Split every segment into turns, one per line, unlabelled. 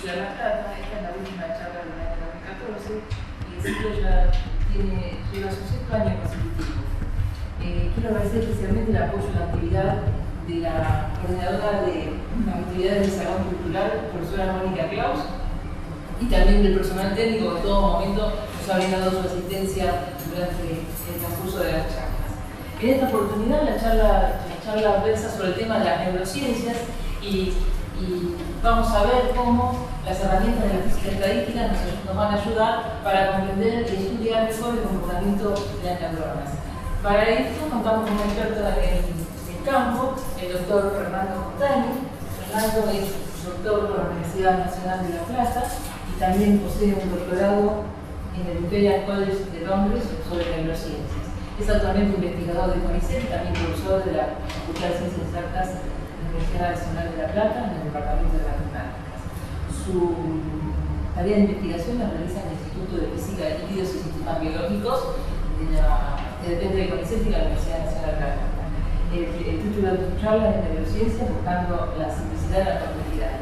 Ciudad de La Plata. Esta es la última charla del año 2014 y el ciclo ya lleva su sexto año consecutivo. Quiero agradecer especialmente el apoyo a la actividad de la coordinadora de actividades del Salón Cultural, profesora Mónica Claus, y también del personal técnico que en todo momento nos ha brindado su asistencia durante el transcurso de las charlas. En esta oportunidad la charla versa sobre el tema de las neurociencias y vamos a ver cómo las herramientas de la física estadística nos van a ayudar para comprender y estudiar mejor el comportamiento de las neuronas. Para esto contamos con un experto en el campo, el doctor Fernando Montani. Fernando es doctor por la Universidad Nacional de La Plata y también posee un doctorado en el Imperial College de Londres sobre neurociencias. Es actualmente investigador de CONICET y también profesor de la Facultad de Ciencias Exactas de la Universidad Nacional de La Plata en el Departamento de Matemáticas. Su tarea de investigación la realiza en el Instituto de Física de Líquidos y Sistemas Biológicos que depende de CONICET y la Universidad Nacional de La Plata. El título de tu charla es Neurociencia buscando la simplicidad y la complejidad.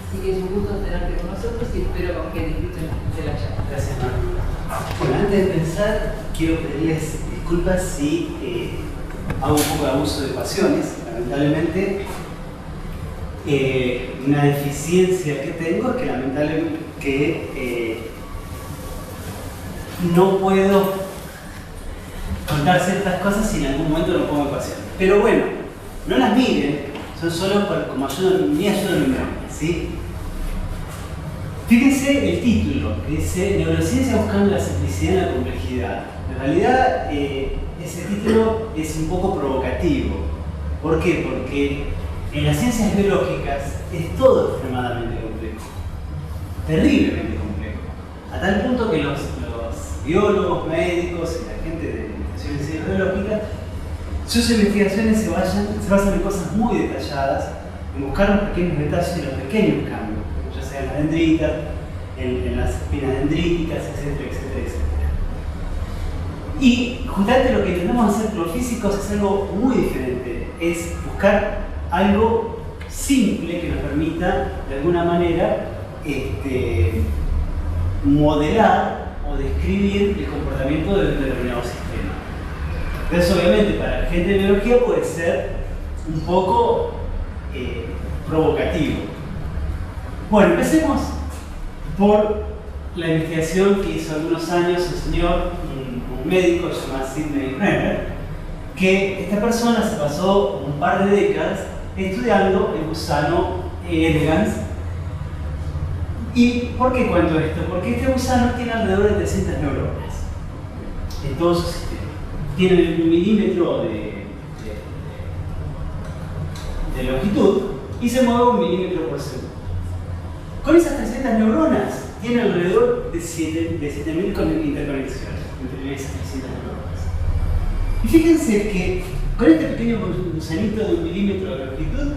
Así que es un gusto tenerte con nosotros y espero que disfruten de la charla.
Gracias, Marta. Bueno, antes de empezar, quiero pedirles disculpas si hago un poco de abuso de pasiones. Lamentablemente, una deficiencia que tengo es que lamentablemente no puedo contar ciertas cosas si en algún momento no pongo pasión. Pero bueno, no las miren, son solo como ayuda, mi ayuda a mi mente, ¿sí? Fíjense el título, que dice Neurociencia buscando la simplicidad y la complejidad. En realidad, ese título es un poco provocativo. ¿Por qué? Porque en las ciencias biológicas es todo extremadamente complejo, terriblemente complejo, a tal punto que los biólogos, médicos y la gente de ciencias biológicas, sus investigaciones se basan en cosas muy detalladas, en buscar los pequeños detalles y los pequeños cambios, ya sea en la dendrita, en las espinas dendríticas, etcétera, etcétera, etcétera. Y justamente lo que intentamos hacer los físicos es algo muy diferente, es buscar algo simple que nos permita, de alguna manera, modelar o describir el comportamiento de un determinado sistema. Entonces, obviamente, para la gente de biología puede ser un poco provocativo. Bueno, empecemos por la investigación que hizo algunos años un señor, un médico llamado Sidney Brenner, que esta persona se pasó un par de décadas estudiando el gusano elegans. ¿Y por qué cuento esto? Porque este gusano tiene alrededor de 300 neuronas en todo su sistema. Tiene 1 milímetro de longitud y se mueve 1 milímetro por segundo. Con esas 300 neuronas tiene alrededor de 7.000 interconexiones entre esas 300 neuronas. Y fíjense que con este pequeño gusanito de 1 milímetro de longitud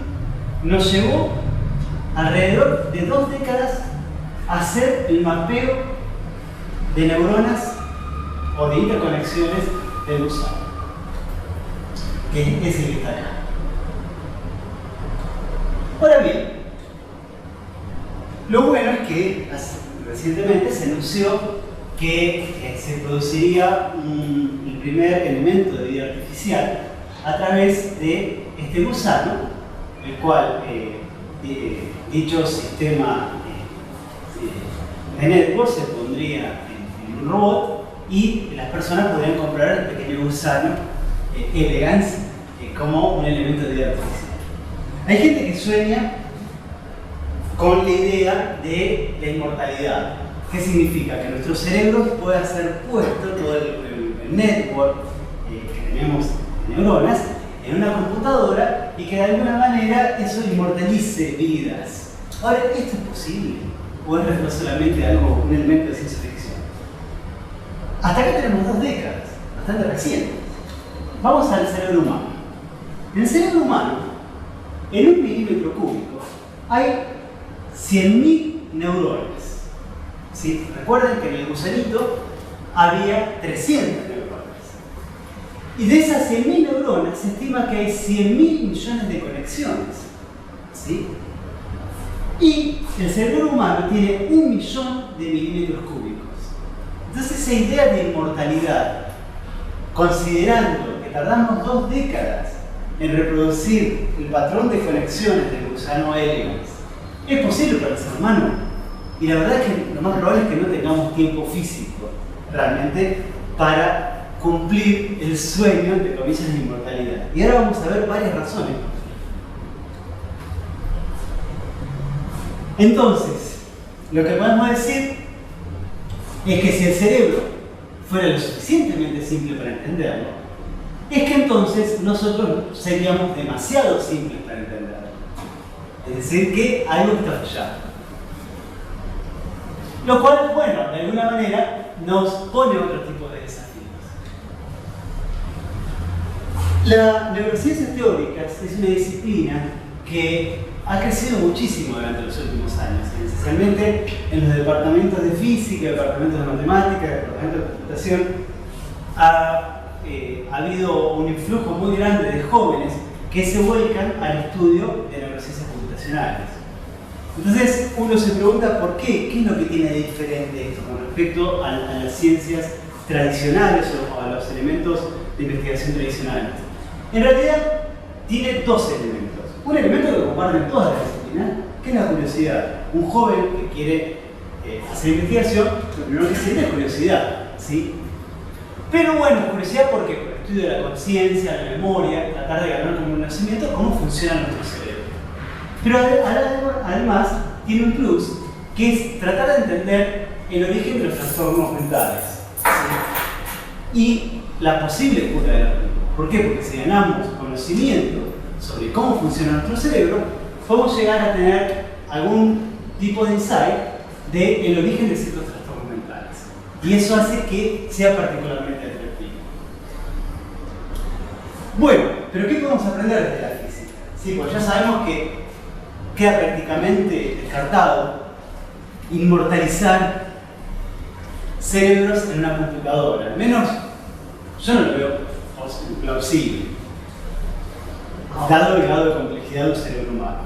nos llevó alrededor de 2 décadas a hacer el mapeo de neuronas o de interconexiones del gusano, que es el que está acá. Ahora bien, lo bueno es que recientemente se anunció que se produciría el primer elemento de vida artificial a través de este gusano, el cual dicho sistema de network se pondría en un robot y las personas podrían comprar el pequeño gusano elegans como un elemento de vida artificial. Hay gente que sueña con la idea de la inmortalidad. ¿Qué significa? Que nuestro cerebro pueda ser puesto, todo el network que tenemos de neuronas, en una computadora y que de alguna manera eso inmortalice vidas. Ahora, ¿esto es posible? ¿O es solamente algo, un elemento de ciencia ficción? Hasta acá tenemos 2 décadas, bastante recientes. Vamos al cerebro humano. En el cerebro humano, en 1 milímetro cúbico, hay 100.000 neuronas. ¿Sí? Recuerden que en el gusanito había 300 neuronas. Y de esas 100.000 neuronas se estima que hay 100.000 millones de conexiones. ¿Sí? Y el cerebro humano tiene 1.000.000 de milímetros cúbicos. Entonces esa idea de inmortalidad, considerando que tardamos 2 décadas en reproducir el patrón de conexiones del gusano Helios, es posible para el ser humano. Y la verdad es que lo más probable es que no tengamos tiempo físico realmente para cumplir el sueño, entre comillas, de inmortalidad. Y ahora vamos a ver varias razones. Entonces, lo que podemos decir es que si el cerebro fuera lo suficientemente simple para entenderlo, es que entonces nosotros seríamos demasiado simples para entenderlo. Es decir, que algo está fallando. Lo cual, bueno, de alguna manera nos pone otro tipo de desafíos. La neurociencia teórica es una disciplina que ha crecido muchísimo durante los últimos años, especialmente en los departamentos de física, departamentos de matemática, departamentos de computación. Ha habido un influjo muy grande de jóvenes que se vuelcan al estudio de neurociencias computacionales. Entonces uno se pregunta por qué, qué es lo que tiene de diferente esto con respecto a las ciencias tradicionales o a los elementos de investigación tradicionales. En realidad tiene 2 elementos. Un elemento que comparten todas las disciplinas, que es la curiosidad. Un joven que quiere hacer investigación, lo primero que siente es curiosidad, ¿sí? Pero bueno, curiosidad porque por el estudio de la conciencia, la memoria, tratar de ganar como conocimiento cómo funciona nuestro cerebro. Pero además tiene un plus, que es tratar de entender el origen de los trastornos mentales, ¿sí? Y la posible cura de la mente. ¿Por qué? Porque si ganamos conocimiento sobre cómo funciona nuestro cerebro, podemos llegar a tener algún tipo de insight del origen de ciertos trastornos mentales. Y eso hace que sea particularmente atractivo. Bueno, pero ¿qué podemos aprender desde la física? Sí, pues ya sabemos que queda prácticamente descartado inmortalizar cerebros en una computadora. Al menos yo no lo veo plausible, dado el grado de complejidad de un cerebro humano.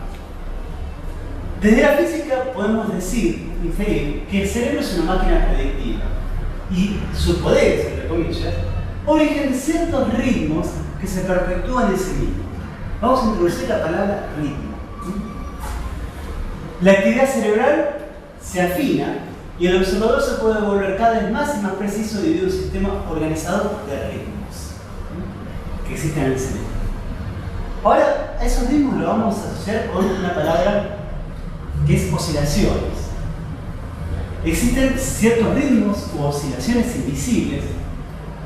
Desde la física podemos inferir que el cerebro es una máquina predictiva y sus poderes, entre comillas, origen ciertos ritmos que se perpetúan en sí mismos. Vamos a introducir la palabra ritmo. La actividad cerebral se afina y el observador se puede volver cada vez más y más preciso debido a un sistema organizado de ritmos que existen en el cerebro. Ahora, a esos ritmos lo vamos a asociar con una palabra que es oscilaciones. Existen ciertos ritmos u oscilaciones invisibles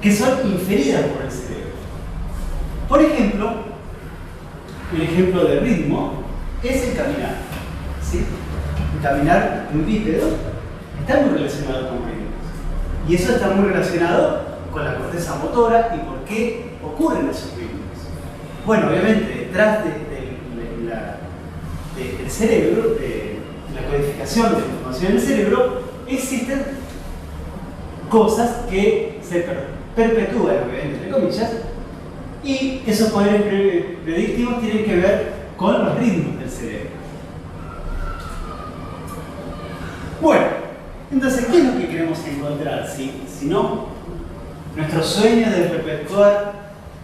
que son inferidas por el cerebro. Por ejemplo, el ejemplo de ritmo es el caminar. ¿Sí? El caminar de un bípedo está muy relacionado con ritmos. Y eso está muy relacionado con la corteza motora y por qué ocurren esos ritmos. Bueno, obviamente, detrás del cerebro, de la codificación de la información en el cerebro, existen cosas que se perpetúan, obviamente, entre comillas, y esos poderes predictivos tienen que ver con los ritmos del cerebro. Bueno, entonces, ¿qué es lo que queremos encontrar? Si no, nuestro sueño de perpetuar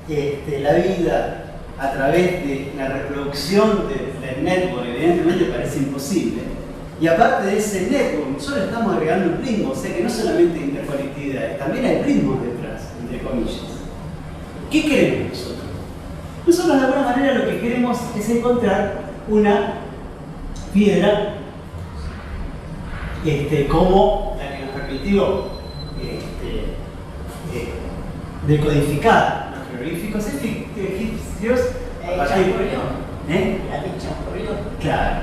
la vida a través de la reproducción del network, evidentemente parece imposible. Y aparte de ese network, nosotros estamos agregando un ritmo, o sea que no solamente hay interconectividades, también hay ritmos detrás, entre comillas. ¿Qué queremos nosotros? Nosotros de alguna manera lo que queremos es encontrar una piedra como la que nos permitió decodificar los jeroglíficos egipcios a partir de claro,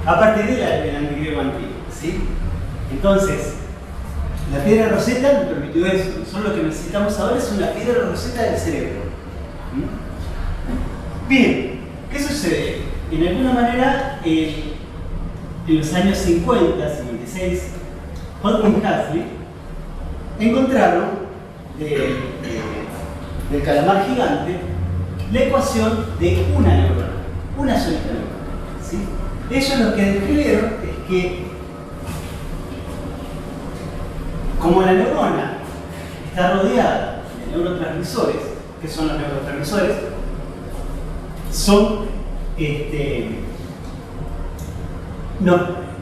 a partir del antigriego antiguo, ¿sí? Entonces, la piedra Rosetta nos permitió eso. Nosotros lo que necesitamos ahora es una piedra Rosetta del cerebro. Bien, ¿qué sucede? En alguna manera, en los años 50, 56, Holcomb y Huxley encontraron del calamar gigante la ecuación de una neurona, una solita neurona, ¿sí? Ellos lo que describieron es que, como la neurona está rodeada de neurotransmisores, que son los neurotransmisores,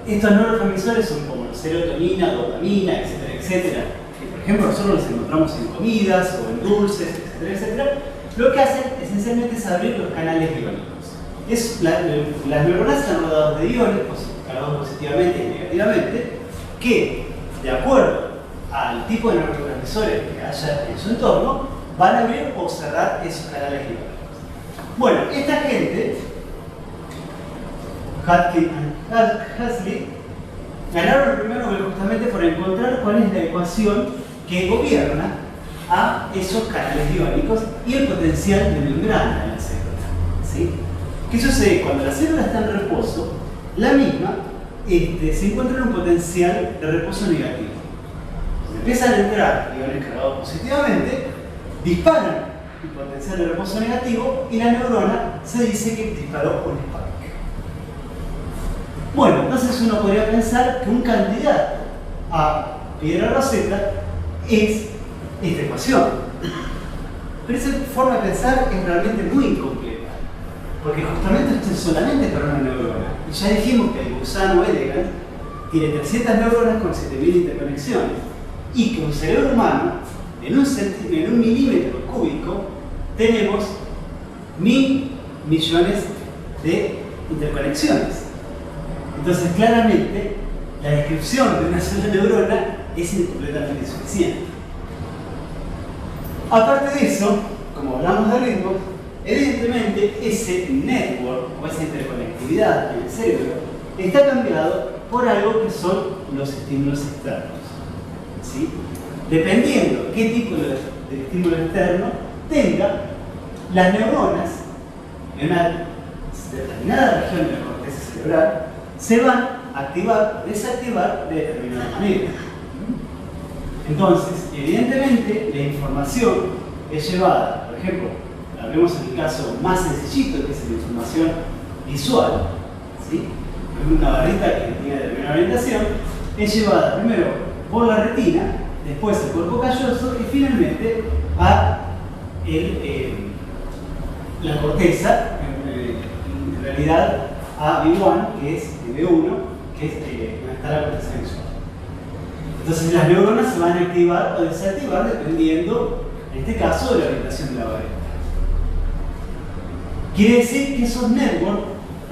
estos neurotransmisores son como la serotonina, dopamina, etcétera, etcétera, que por ejemplo nosotros los encontramos en comidas o en dulces, etcétera, etcétera. Lo que hacen esencialmente es abrir los canales iónicos. Las neuronas están rodeadas de iones, cargados positivamente y negativamente, que, de acuerdo al tipo de neurotransmisores que haya en su entorno, van a abrir o cerrar esos canales iónicos. Bueno, esta gente, Hutchinson y Huxley, ganaron el primer Nobel justamente por encontrar cuál es la ecuación que gobierna a esos canales iónicos y el potencial de membrana de la célula. ¿Sí? ¿Qué sucede? Cuando la célula está en reposo, la misma se encuentra en un potencial de reposo negativo. Empiezan a entrar iones cargados positivamente, disparan el potencial de reposo negativo y la neurona se dice que disparó un spike. Bueno, entonces uno podría pensar que un candidato a piedra roseta es esta ecuación. Pero esa forma de pensar es realmente muy incompleta, porque justamente esto es solamente para una neurona. Y ya dijimos que el gusano elegans tiene 300 neuronas con 7000 interconexiones, y que un cerebro humano, en un milímetro cúbico, tenemos 1000 millones de interconexiones. Entonces, claramente, la descripción de una sola neurona es incompletamente suficiente. Aparte de eso, como hablamos de ritmos, evidentemente ese network o esa interconectividad en el cerebro está cambiado por algo que son los estímulos externos. ¿Sí? Dependiendo qué tipo de estímulo externo tenga, las neuronas en una determinada región de la corteza cerebral se van a activar o desactivar de determinada manera. Entonces, evidentemente, la información es llevada, por ejemplo, hablemos en el caso más sencillito, que es la información visual, ¿sí? Una barrita que tiene determinada orientación, es llevada primero por la retina, después el cuerpo calloso y finalmente a la corteza, en realidad a B1, que es B1, que es donde está la corteza visual. Entonces las neuronas se van a activar o desactivar dependiendo, en este caso, de la orientación de la vareta. Quiere decir que esos networks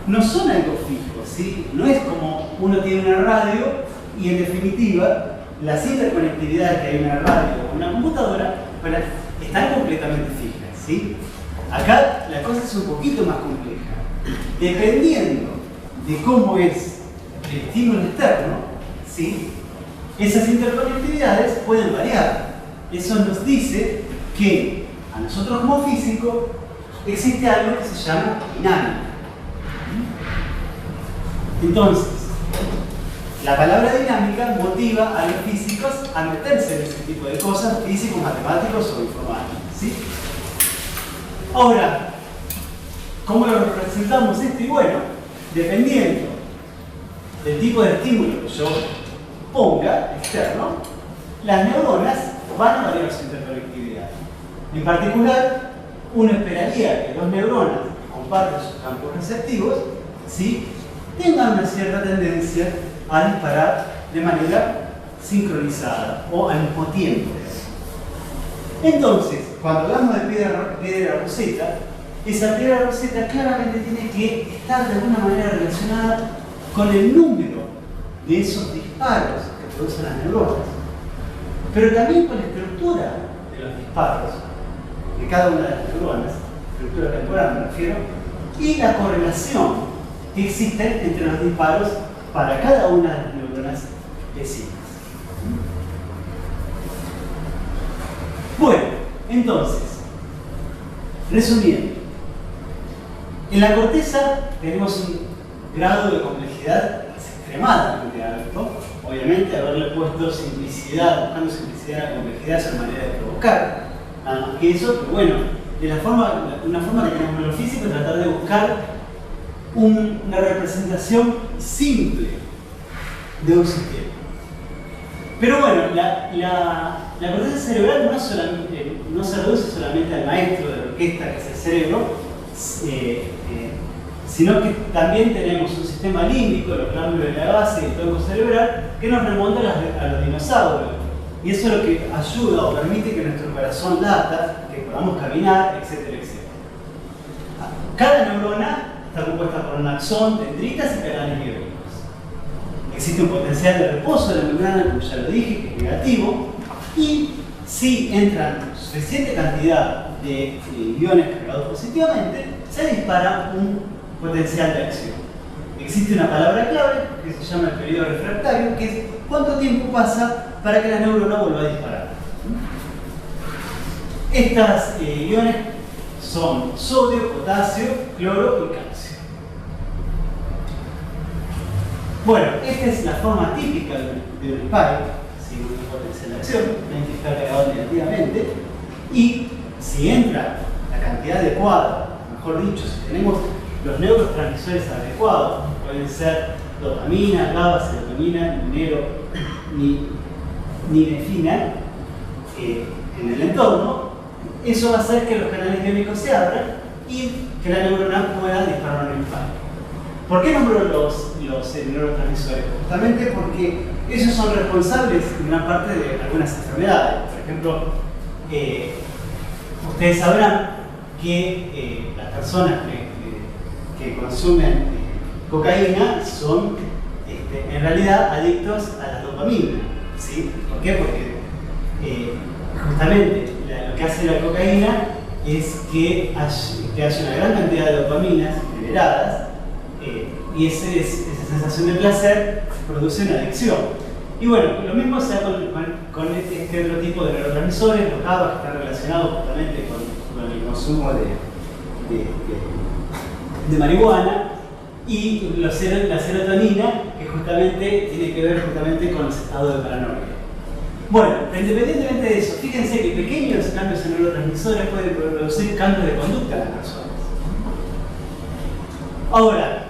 no son algo fijo, ¿sí? No es como uno tiene una radio y en definitiva las interconectividades que hay en una radio o una computadora están completamente fijas, ¿sí? Acá la cosa es un poquito más compleja. Dependiendo de cómo es el estímulo externo, ¿sí? Esas interconectividades pueden variar. Eso nos dice que a nosotros como físicos existe algo que se llama dinámica. Entonces, la palabra dinámica motiva a los físicos a meterse en ese tipo de cosas, físicos, matemáticos o informáticos, ¿sí? Ahora, ¿cómo lo representamos esto? Y bueno, dependiendo del tipo de estímulo que yo ponga, externo, las neuronas van a variar su interconectividad. En particular, uno esperaría que dos neuronas que comparten sus campos receptivos, ¿sí?, tengan una cierta tendencia a disparar de manera sincronizada o al mismo tiempo. Entonces, cuando hablamos de piedra roseta, esa piedra roseta claramente tiene que estar de alguna manera relacionada con el número de esos disparos que producen las neuronas, pero también con la estructura de los disparos de cada una de las neuronas, estructura temporal me refiero, y la correlación que existe entre los disparos para cada una de las neuronas vecinas. Bueno, entonces, resumiendo, en la corteza tenemos un grado de complejidad extremadamente alto. Obviamente, haberle puesto simplicidad, buscando simplicidad a la complejidad es una manera de provocar, nada más que eso, pero bueno, de una forma que tenemos en lo físico, tratar de buscar una representación simple de un sistema. Pero bueno, la corteza cerebral no se reduce solamente al maestro de la orquesta, que es el cerebro, sino que también tenemos un sistema límbico, los ganglios de la base y el tronco cerebral, que nos remonta a los dinosaurios. Y eso es lo que ayuda o permite que nuestro corazón lata, que podamos caminar, etcétera, etcétera. Cada neurona está compuesta por un axón, dendritas y canales biónicos. Existe un potencial de reposo de la membrana, como ya lo dije, que es negativo, y si entran suficiente cantidad de iones cargados positivamente, se dispara un potencial de acción. Existe una palabra clave que se llama el periodo refractario, que es cuánto tiempo pasa para que la neurona vuelva a disparar. Estas iones son sodio, potasio, cloro y calcio. Bueno, esta es la forma típica de un spike, sin un potencial de acción, está cargado negativamente, y si entra la cantidad adecuada, mejor dicho, si tenemos los neurotransmisores adecuados, pueden ser dopamina, GABA, serotonina, ninefina, en el entorno, eso va a hacer que los canales iónicos se abran y que la neurona pueda disparar un impacto. ¿Por qué nombro los neurotransmisores? Justamente porque ellos son responsables en gran parte de algunas enfermedades. Por ejemplo, ustedes sabrán que las personas que consumen cocaína son en realidad adictos a la dopamina. ¿Sí? ¿Por qué? Porque justamente lo que hace la cocaína es que haya una gran cantidad de dopaminas generadas y esa sensación de placer produce una adicción. Y bueno, lo mismo se da con este otro tipo de neurotransmisores, los GABA, que están relacionados justamente con el consumo de marihuana, y la serotonina, que justamente tiene que ver justamente con los estados de paranoia. Bueno, independientemente de eso, fíjense que pequeños cambios en neurotransmisores pueden producir cambios de conducta en las personas. Ahora,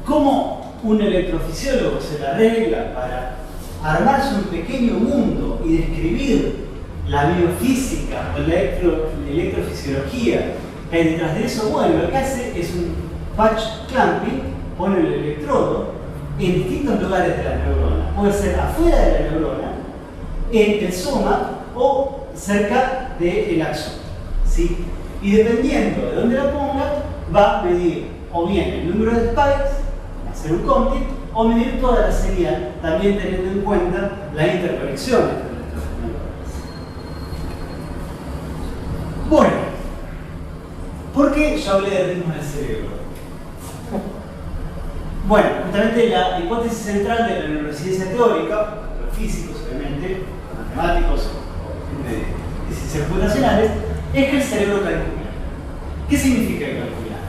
¿cómo un electrofisiólogo se la arregla para armarse un pequeño mundo y describir la biofísica o la electrofisiología que hay detrás de eso? Bueno, lo que hace es un patch clamping, pone el electrodo en distintos lugares de la neurona. Puede ser afuera de la neurona, en el soma o cerca del axón. ¿Sí? Y dependiendo de dónde la ponga, va a medir o bien el número de spikes, hacer un counting, o medir toda la señal, también teniendo en cuenta la interconexión entre nuestros neuronas. Bueno, ¿por qué yo hablé de ritmos del cerebro? Bueno, justamente la hipótesis central de la neurociencia teórica, los físicos obviamente, los matemáticos de ciencias computacionales, es que el cerebro calcula. ¿Qué significa calcular?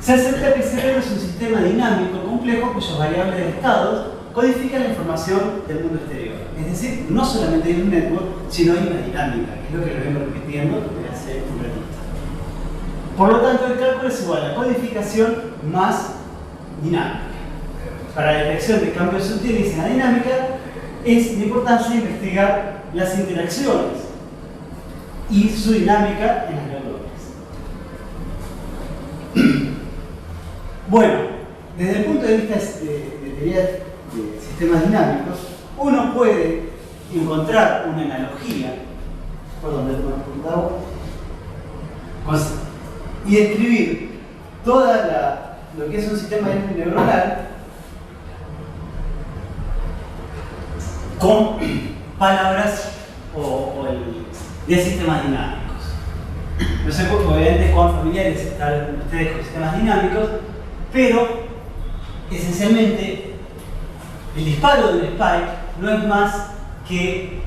Se acepta que el cerebro es un sistema dinámico complejo cuyas variables de estados codifican la información del mundo exterior. Es decir, no solamente hay un network, sino hay una dinámica, que es lo que lo vengo repitiendo desde hace un ratito. Por lo tanto, el cálculo es igual a codificación más dinámica. Para la detección de cambios sutiles en la dinámica, es de importancia investigar las interacciones y su dinámica en las neuronas. Bueno, desde el punto de vista de teoría de sistemas dinámicos, uno puede encontrar una analogía, y describir toda lo que es un sistema neuronal con palabras de sistemas dinámicos. No sé obviamente cuán familiares están ustedes con sistemas dinámicos, pero esencialmente el disparo de un spike no es más que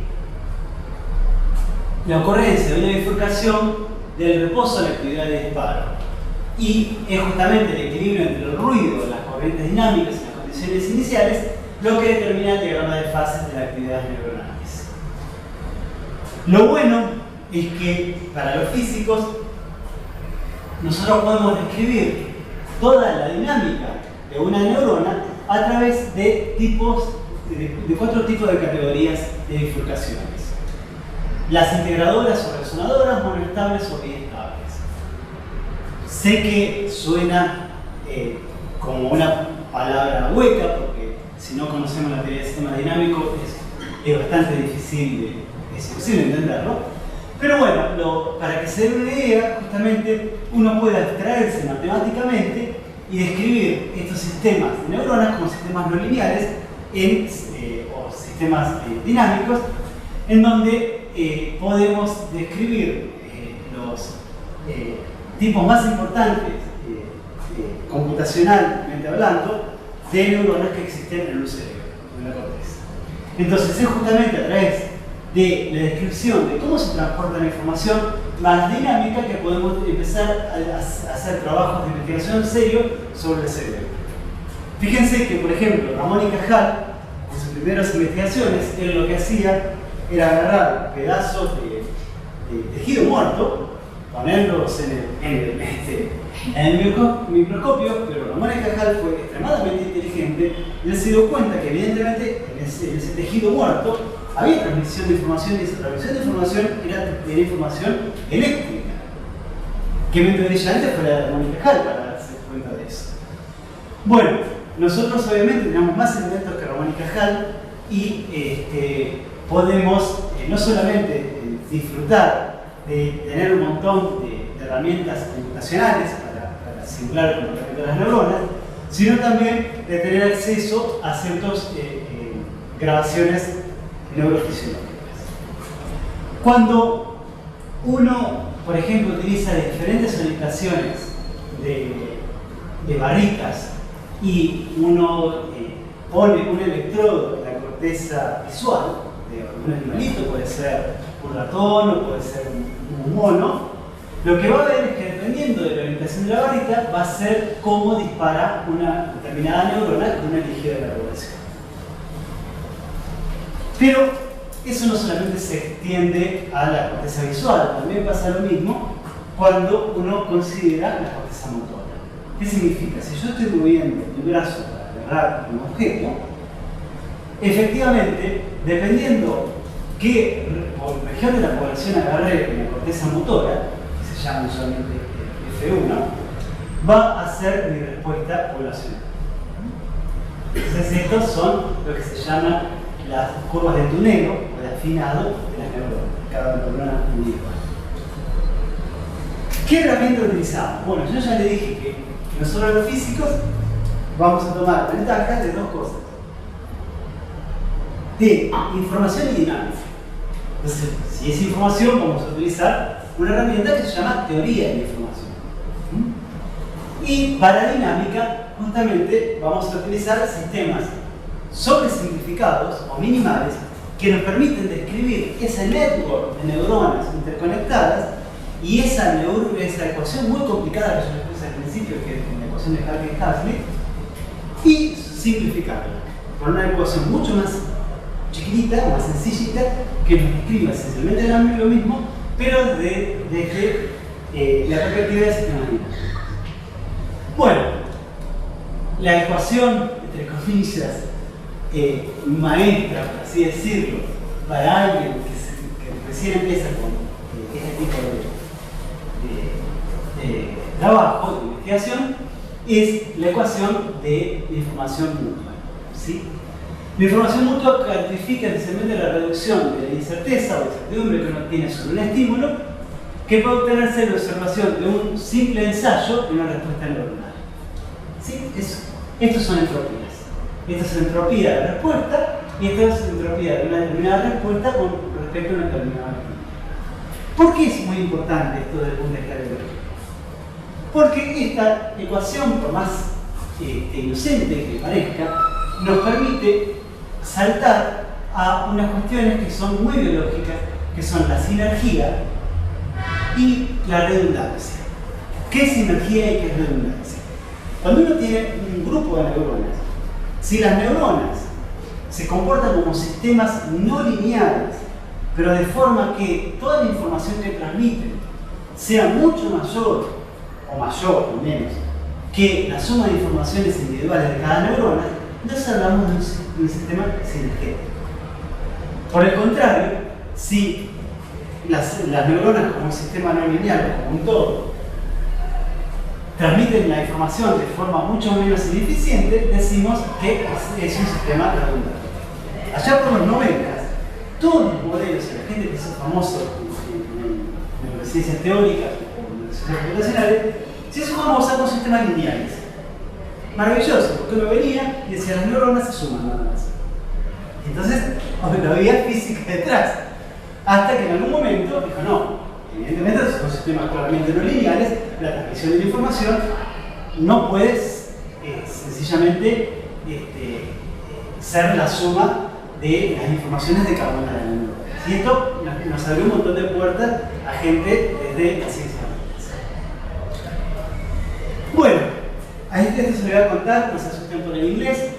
la ocurrencia de una bifurcación del reposo a la actividad de disparo. Y es justamente el equilibrio entre el ruido, las corrientes dinámicas y las condiciones iniciales lo que determina el diagrama de fases de las actividades neuronales. Lo bueno es que para los físicos nosotros podemos describir toda la dinámica de una neurona a través de 4 tipos de categorías de bifurcaciones. Las integradoras o resonadoras, monoestables o biestables. Sé que suena como una palabra hueca, porque si no conocemos la teoría del sistema dinámico es bastante difícil, es imposible entenderlo. Pero bueno, para que se den una idea, justamente uno puede abstraerse matemáticamente y describir estos sistemas de neuronas como sistemas no lineales o sistemas dinámicos, en donde podemos describir los tipos más importantes, computacionalmente hablando, de neuronas que existen en un cerebro, en la corteza. Entonces es justamente a través de la descripción de cómo se transporta la información más dinámica que podemos empezar a hacer trabajos de investigación serios sobre el cerebro. Fíjense que, por ejemplo, Ramón y Cajal, en sus primeras investigaciones, él lo que hacía era agarrar pedazos de tejido muerto, ponerlos en el microscopio, pero Ramón y Cajal fue extremadamente inteligente y él se dio cuenta que evidentemente en ese tejido muerto había transmisión de información, y esa transmisión de información era información eléctrica. Qué mente brillante fue la de Ramón y Cajal para darse cuenta de eso. Bueno, nosotros obviamente tenemos más elementos que Ramón y Cajal y podemos no solamente disfrutar de tener un montón de herramientas computacionales para simular con respecto a las neuronas, sino también de tener acceso a ciertas grabaciones neurofisiológicas. Cuando uno, por ejemplo, utiliza diferentes orientaciones de barritas y uno pone un electrodo en la corteza visual de un animalito, puede ser un ratón o puede ser un mono, lo que va a ver es que dependiendo de la orientación de la barrita va a ser cómo dispara una determinada neurona con una elegida elaboración. Pero eso no solamente se extiende a la corteza visual, también pasa lo mismo cuando uno considera la corteza motora. ¿Qué significa? Si yo estoy moviendo mi brazo para agarrar un objeto, efectivamente, dependiendo qué región de la población agarré en la corteza motora, que se llama usualmente F1, va a ser mi respuesta poblacional. Entonces estos son lo que se llaman las curvas de tuneo o de afinado de las neuronas, cada neurona individual. ¿Qué herramienta utilizamos? Bueno, yo ya le dije que nosotros los físicos vamos a tomar ventaja de 2 cosas: de información y dinámica. Entonces, si es información, vamos a utilizar una herramienta que se llama teoría de la información. Y para dinámica, justamente, vamos a utilizar sistemas sobresimplificados o minimales que nos permiten describir ese network de neuronas interconectadas y esa ecuación muy complicada que yo les puse al principio, que es la ecuación de Hartley-Hasley, y simplificarla con una ecuación mucho más chiquitita, más sencillita, que nos describa esencialmente lo mismo, pero desde la perspectiva del sistema dinámico. Bueno, la ecuación, entre comillas, maestra, por así decirlo, para alguien que recién empieza con este tipo de trabajo, de investigación, es la ecuación de información mutua. ¿Sí? La información mutua caracteriza esencialmente la reducción de la incerteza o incertidumbre que uno tiene sobre un estímulo, que puede obtenerse la observación de un simple ensayo de una respuesta neuronal. ¿Sí? Estos son entropías. Esta es entropía de respuesta y esta es entropía de una determinada respuesta con respecto a una determinada respuesta. ¿Por qué es muy importante esto desde el punto de vista biológico? Porque esta ecuación, por más inocente que parezca, nos permite saltar a unas cuestiones que son muy biológicas, que son la sinergia y la redundancia. ¿Qué es sinergia y qué es redundancia? Cuando uno tiene un grupo de neuronas, si las neuronas se comportan como sistemas no lineales, pero de forma que toda la información que transmiten sea mucho mayor o menos que la suma de informaciones individuales de cada neurona, entonces hablamos de un sistema sinergético. Por el contrario, si las neuronas como un sistema no lineal, como un todo, transmiten la información de forma mucho menos ineficiente, decimos que es un sistema redundante. Allá por los 90, todos los modelos, la gente que hizo famoso en neurociencias teóricas o neurociencias computacionales, se hizo famosa con sistemas lineales. Maravilloso, porque uno venía y decía las neuronas se suman nada más. Entonces, no había física detrás. Hasta que en algún momento dijo, no, evidentemente son sistemas claramente no lineales, la transmisión de la información no puede sencillamente ser la suma de las informaciones de cada una de las neuronas. Y esto nos abrió un montón de puertas a gente desde la ciencia. Bueno, a esto se lo voy a contar, no se asusten por el inglés.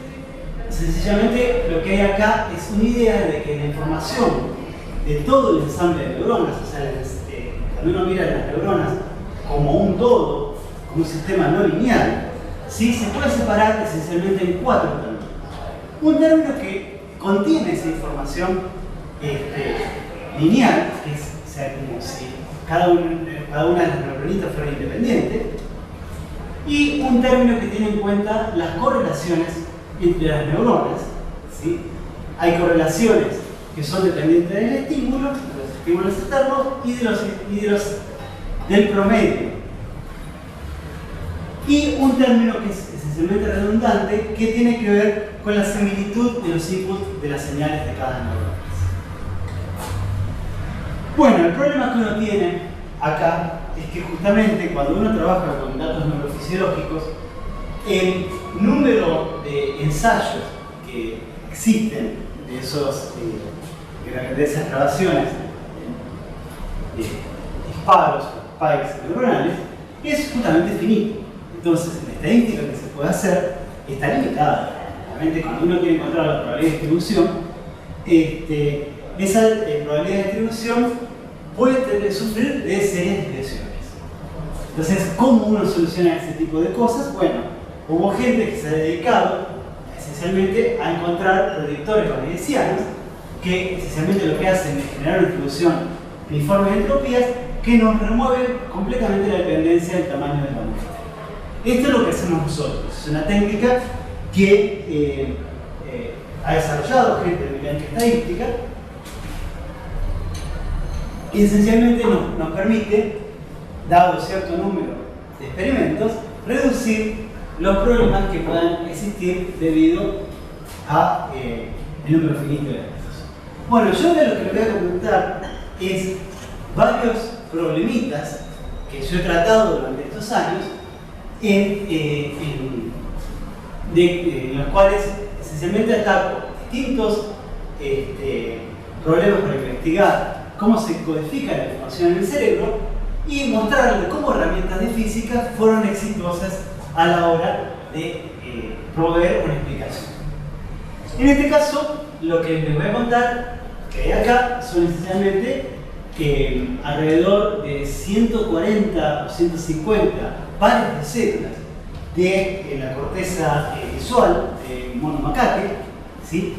Sencillamente lo que hay acá es una idea de que la información de todo el ensamble de neuronas, o sea, cuando uno mira las neuronas como un todo, como un sistema no lineal, ¿sí? Se puede separar esencialmente en 4 términos. Un término que contiene esa información lineal, que es, o sea, como si cada una de las neuronitas fuera independiente, y un término que tiene en cuenta las correlaciones entre las neuronas, ¿sí? Hay correlaciones que son dependientes del estímulo, de los estímulos externos y del promedio. Y un término que es esencialmente redundante, que tiene que ver con la similitud de los inputs de las señales de cada neurona. Bueno, el problema que uno tiene acá es que justamente cuando uno trabaja con datos neurofisiológicos, el número de ensayos que existen de esas grabaciones de disparos, spikes neuronales, es justamente finito. Entonces, la estadística que se puede hacer está limitada. Realmente, cuando uno quiere encontrar la probabilidad de distribución, esa probabilidad de distribución puede sufrir de serias desviaciones. Entonces, ¿cómo uno soluciona ese tipo de cosas? Bueno, hubo gente que se ha dedicado esencialmente a encontrar predictores bayesianos que esencialmente lo que hacen es generar una distribución uniforme de entropías que nos remueven completamente la dependencia del tamaño de la muestra. Esto es lo que hacemos nosotros. Es una técnica que ha desarrollado gente de mecánica estadística y esencialmente nos permite, dado cierto número de experimentos, reducir los problemas que puedan existir debido a el número finito de datos. Bueno, yo de lo que les voy a comentar es varios problemitas que yo he tratado durante estos años en los cuales esencialmente ataco distintos problemas para investigar cómo se codifica la información en el cerebro y mostrarles cómo herramientas de física fueron exitosas a la hora de proveer una explicación. En este caso, lo que les voy a contar que hay acá son esencialmente alrededor de 140 o 150 pares de células de la corteza visual de mono macaque, ¿sí?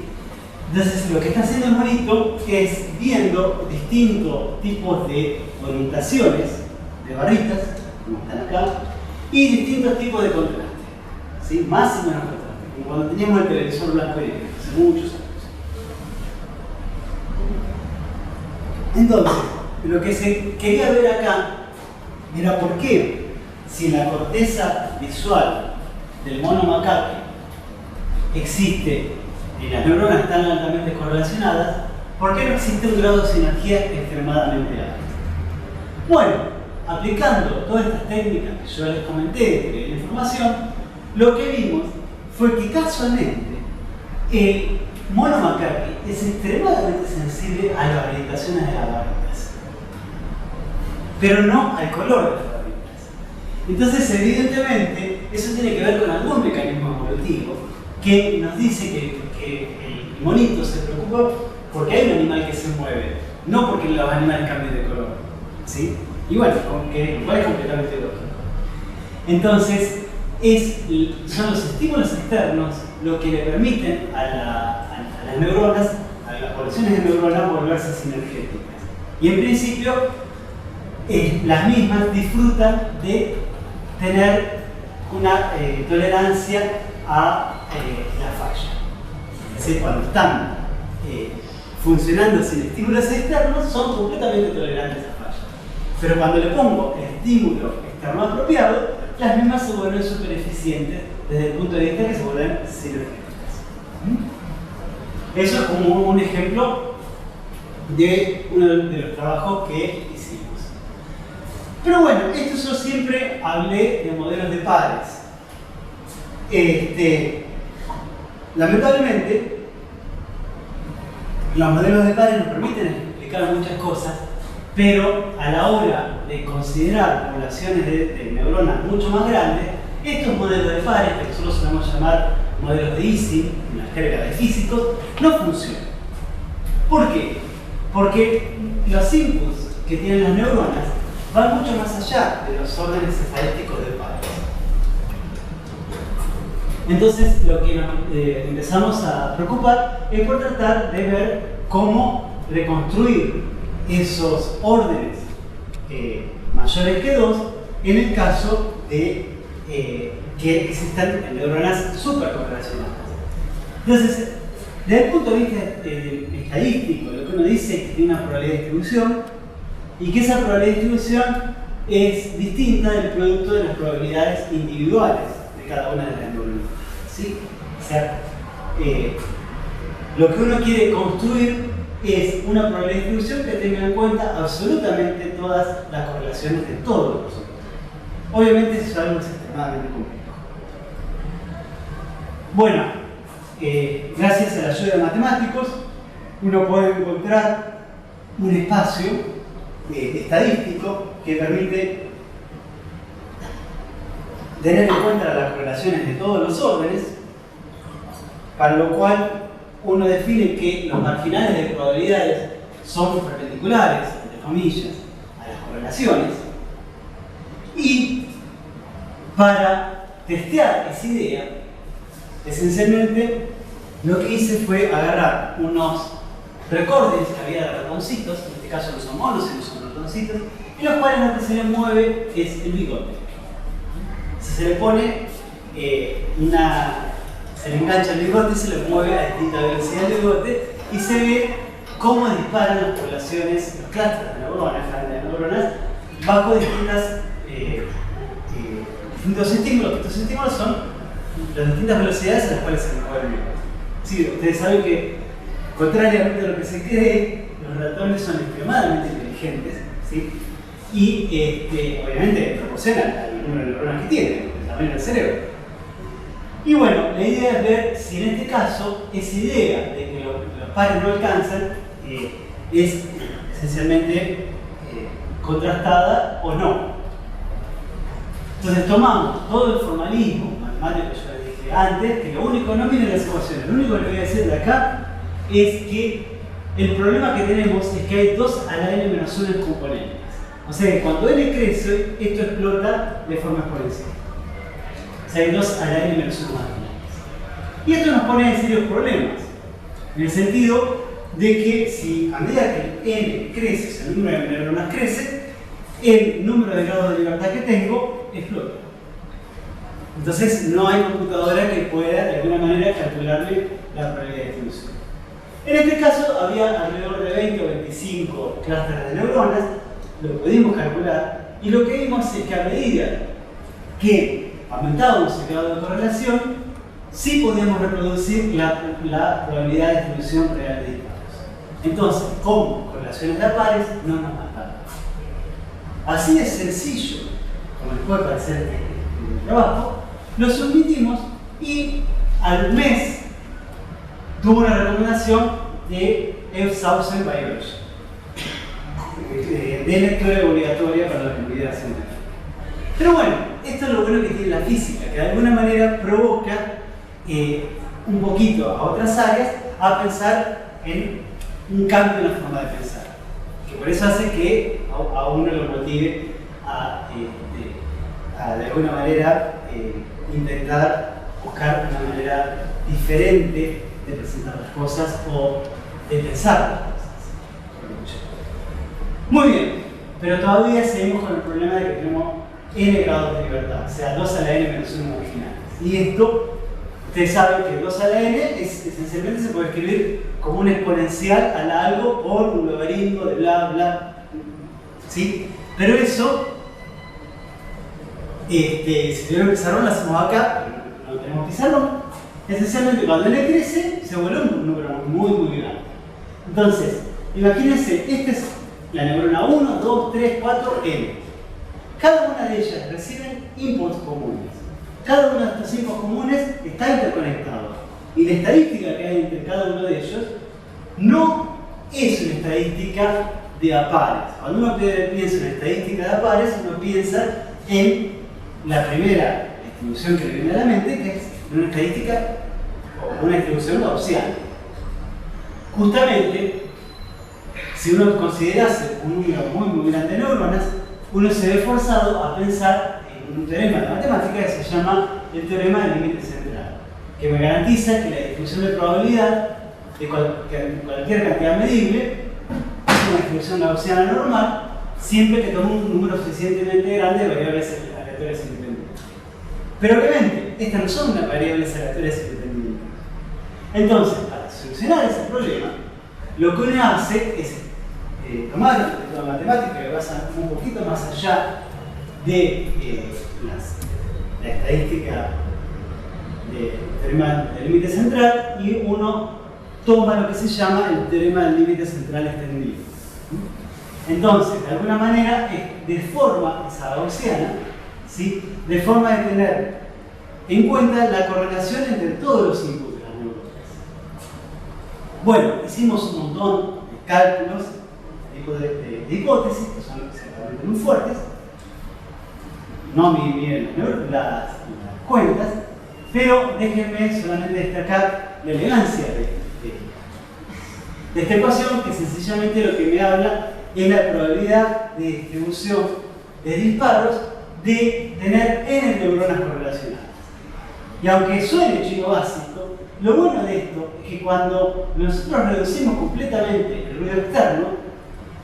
Entonces, lo que está haciendo el monito es viendo distintos tipos de orientaciones de barritas, como están acá, y distintos tipos de contraste, ¿sí? Más y menos contraste, como cuando teníamos el televisor blanco y negro, hace muchos años. Entonces, lo que se quería ver acá era por qué, si en la corteza visual del mono macaque existe y las neuronas están altamente correlacionadas, ¿por qué no existe un grado de sinergia extremadamente alto? Bueno, aplicando todas estas técnicas que yo les comenté de la información, lo que vimos fue que casualmente el mono macaque es extremadamente sensible a las orientaciones de las barritas, pero no al color de las barritas. Entonces, evidentemente, eso tiene que ver con algún mecanismo evolutivo que nos dice que el monito se preocupa porque hay un animal que se mueve, no porque los animales cambien de color, ¿sí? Y bueno, que igual es completamente lógico. Entonces, son los estímulos externos lo que le permiten a las neuronas, a las poblaciones de neuronas, volverse sinergéticas. Y en principio, las mismas disfrutan de tener una tolerancia a la falla. Es decir, cuando están funcionando sin estímulos externos, son completamente tolerantes a fallas. Pero cuando le pongo el estímulo externo apropiado, las mismas se vuelven súper eficientes desde el punto de vista que se vuelven sinergéticas. Eso es como un ejemplo de uno de los trabajos que hicimos. Pero bueno, esto yo siempre hablé de modelos de pares. Lamentablemente, los modelos de pares nos permiten explicar muchas cosas, pero a la hora de considerar poblaciones de neuronas mucho más grandes, estos modelos de pares, que nosotros solemos llamar modelos de Ising, en la jerga de físicos, no funcionan. ¿Por qué? Porque los inputs que tienen las neuronas van mucho más allá de los órdenes estadísticos de pares. Entonces, lo que nos empezamos a preocupar es por tratar de ver cómo reconstruir esos órdenes mayores que 2 en el caso de que existan neuronas supercorrelacionadas. Entonces, desde el punto de vista estadístico, lo que uno dice es que tiene una probabilidad de distribución y que esa probabilidad de distribución es distinta del producto de las probabilidades individuales de cada una de las neuronas. ¿Sí? O sea, lo que uno quiere construir es una probabilidad de distribución que tenga en cuenta absolutamente todas las correlaciones de todos los nosotros. Obviamente eso es algo extremadamente complejo. Bueno, gracias a la ayuda de matemáticos, uno puede encontrar un espacio estadístico que permite tener en cuenta las correlaciones de todos los órdenes, para lo cual uno define que los marginales de probabilidades son perpendiculares, entre comillas, a las correlaciones, y para testear esa idea, esencialmente lo que hice fue agarrar unos recordings que había de ratoncitos, en este caso no son monos, sino son ratoncitos, en los cuales lo que se les mueve es el bigote. Si se le pone se le engancha el bigote, se le mueve a distinta velocidad el bigote y se ve cómo disparan las poblaciones, los clústeres de neuronas, bajo distintos estímulos. Estos estímulos son las distintas velocidades a las cuales se mueve el bigote. Sí, ustedes saben que, contrariamente a lo que se cree, los ratones son extremadamente inteligentes, ¿sí? Y obviamente proporcionan al número de neuronas que tienen, el tamaño del cerebro. Y bueno, la idea es ver si en este caso esa idea de que los pares no alcanzan es esencialmente contrastada o no. Entonces tomamos todo el formalismo matemático que yo les dije antes, que lo único, no miren las ecuaciones, lo único que les voy a decir de acá es que el problema que tenemos es que hay 2 a la n-1 componentes. O sea que cuando n crece, esto explota de forma exponencial. O sea, hay 2 a la n-1 marginales. Y esto nos pone en serios problemas, en el sentido de que si a medida que n crece, o sea, el número de neuronas crece, el número de grados de libertad que tengo explota. Entonces no hay computadora que pueda de alguna manera calcularle la probabilidad de distribución. En este caso había alrededor de 20 o 25 clústeres de neuronas, lo pudimos calcular y lo que vimos es que a medida que aumentábamos el grado de correlación, sí podíamos reproducir la probabilidad de distribución real de disparos. Entonces, como correlaciones de pares no nos mataban. Así de sencillo, como les puede parecer el trabajo, lo submitimos y al mes tuvo una recomendación de F1000 Biology, de lectura obligatoria para la comunidad científica. Pero bueno, esto es lo bueno que tiene la física, que de alguna manera provoca un poquito a otras áreas a pensar en un cambio en la forma de pensar, que por eso hace que a uno lo motive a de alguna manera intentar buscar una manera diferente de presentar las cosas o de pensar las cosas. Muy bien, pero todavía seguimos con el problema de que tenemos n grados de libertad, o sea, 2 a la n menos 1 marginales. Y esto, ustedes saben que 2 a la n esencialmente se puede escribir como un exponencial a la algo por un logaritmo de bla, bla, ¿sí? Pero eso, si tuvieron pizarrón, lo hacemos acá, pero no tenemos pizarrón. Esencialmente, cuando n crece, se vuelve un número muy, muy grande. Entonces, imagínense, esta es la neurona 1, 2, 3, 4, n. Cada una de ellas reciben inputs comunes. Cada uno de estos inputs comunes está interconectado. Y la estadística que hay entre cada uno de ellos no es una estadística de a pares. Cuando uno piensa en una estadística de a pares, uno piensa en la primera distribución que le viene a la mente, que es una estadística o una distribución gaussiana. Justamente, si uno considerase un número muy, muy grande de neuronas, uno se ve forzado a pensar en un teorema de matemática que se llama el teorema del límite central, que me garantiza que la distribución de probabilidad de cualquier cantidad medible es una distribución gaussiana normal siempre que tome un número suficientemente grande de variables aleatorias independientes. Pero obviamente, estas no son unas variables aleatorias independientes. Entonces, para solucionar ese problema, lo que uno hace es tomar la matemática que basa un poquito más allá de la estadística del teorema del límite central y uno toma lo que se llama el teorema del límite central extendido. Entonces, de alguna manera, deforma esa gaussiana, ¿sí? De forma de tener en cuenta la correlación entre todos los inputs de las neuronas. Bueno, hicimos un montón de cálculos, de hipótesis, que son ciertamente muy fuertes. No miren las cuentas, pero déjenme solamente destacar la elegancia de esta ecuación, que sencillamente lo que me habla es la probabilidad de distribución de disparos de tener n neuronas correlacionadas. Y aunque suene chino básico, lo bueno de esto es que cuando nosotros reducimos completamente el ruido externo,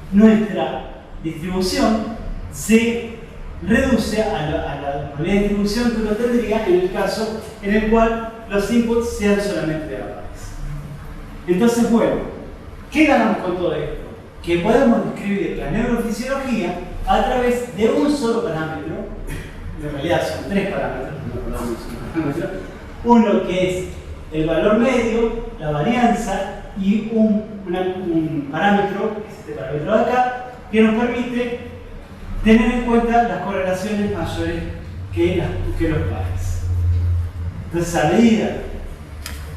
nuestra distribución se reduce a la probabilidad de distribución que uno tendría en el caso en el cual los inputs sean solamente de a pares. Entonces, bueno, ¿qué ganamos con todo esto? Que podemos describir la neurofisiología a través de un solo parámetro. En realidad son 3 parámetros, uno que es el valor medio, la varianza y un parámetro, que es este parámetro de acá, que nos permite tener en cuenta las correlaciones mayores que los pares. Entonces, a medida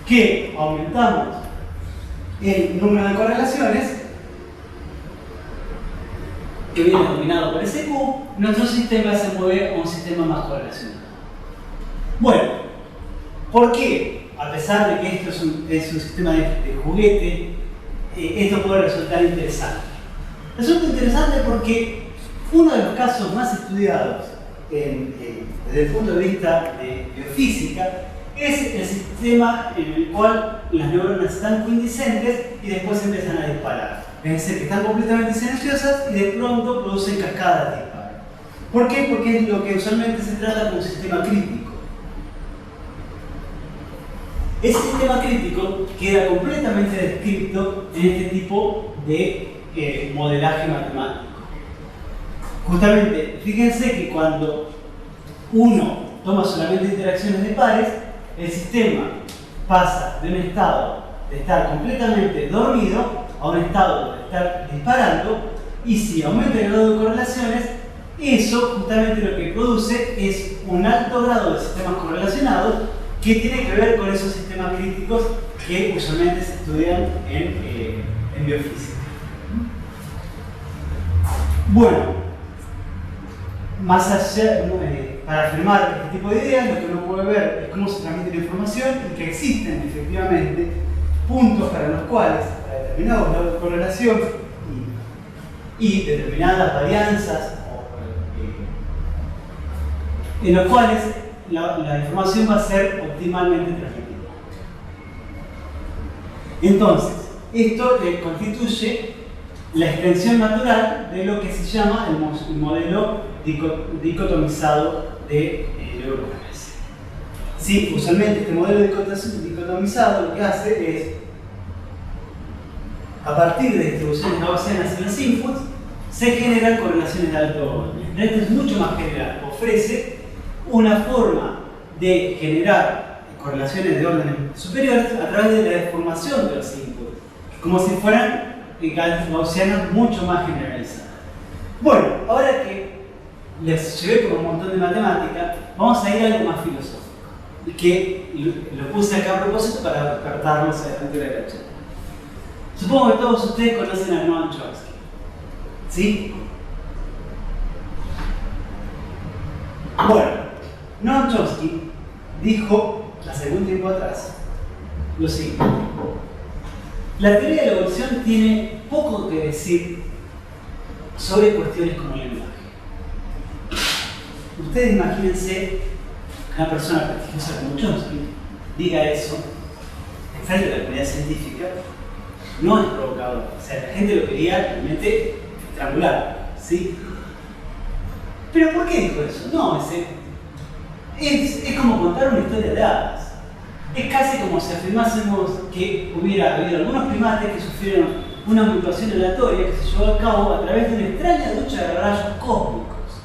que aumentamos el número de correlaciones, que viene dominado por ese Q, nuestro sistema se mueve a un sistema más correlacionado. Bueno, ¿por qué? A pesar de que esto es un sistema de juguete, esto puede resultar interesante. Resulta interesante porque uno de los casos más estudiados desde el punto de vista de biofísica es el sistema en el cual las neuronas están coindicentes y después empiezan a disparar. Es decir, que están completamente silenciosas y de pronto producen cascadas de disparo. ¿Por qué? Porque es lo que usualmente se trata como un sistema crítico. Ese sistema crítico queda completamente descrito en este tipo de modelaje matemático. Justamente, fíjense que cuando uno toma solamente interacciones de pares, el sistema pasa de un estado de estar completamente dormido a un estado de estar disparando, y si aumenta el grado de correlaciones, eso justamente lo que produce es un alto grado de sistemas correlacionados que tiene que ver con esos sistemas críticos que usualmente se estudian en biofísica. Bueno, más allá, para afirmar este tipo de ideas, lo que uno puede ver es cómo se transmite la información y que existen efectivamente puntos para los cuales, para determinados grados de correlación y determinadas varianzas, en los cuales la información va a ser optimalmente transmitida. Entonces, esto constituye la extensión natural de lo que se llama el modelo dicotomizado de neuronas. Sí, usualmente este modelo dicotomizado lo que hace es, a partir de distribuciones gaussianas en los inputs, se generan correlaciones de alto orden. Esto es mucho más general, ofrece una forma de generar correlaciones de órdenes superiores a través de la deformación de los inputs, como si fueran gaussianas mucho más generalizadas. Bueno, ahora que les llevé por un montón de matemática, vamos a ir a algo más filosófico, que lo puse acá a propósito para despertarlos a la altura de la charla. Supongo que todos ustedes conocen a Noam Chomsky, ¿sí? Bueno, Noam Chomsky dijo hace algún tiempo atrás lo siguiente: la teoría de la evolución tiene poco que decir sobre cuestiones como el lenguaje. Ustedes imagínense que una persona prestigiosa como Chomsky diga eso en frente de la comunidad científica. No es provocador, o sea, la gente lo quería realmente estrangular, ¿sí? ¿Pero por qué dijo eso? No, es como contar una historia de hadas. Es casi como si afirmásemos que hubiera habido algunos primates que sufrieron una mutación aleatoria que se llevó a cabo a través de una extraña ducha de rayos cósmicos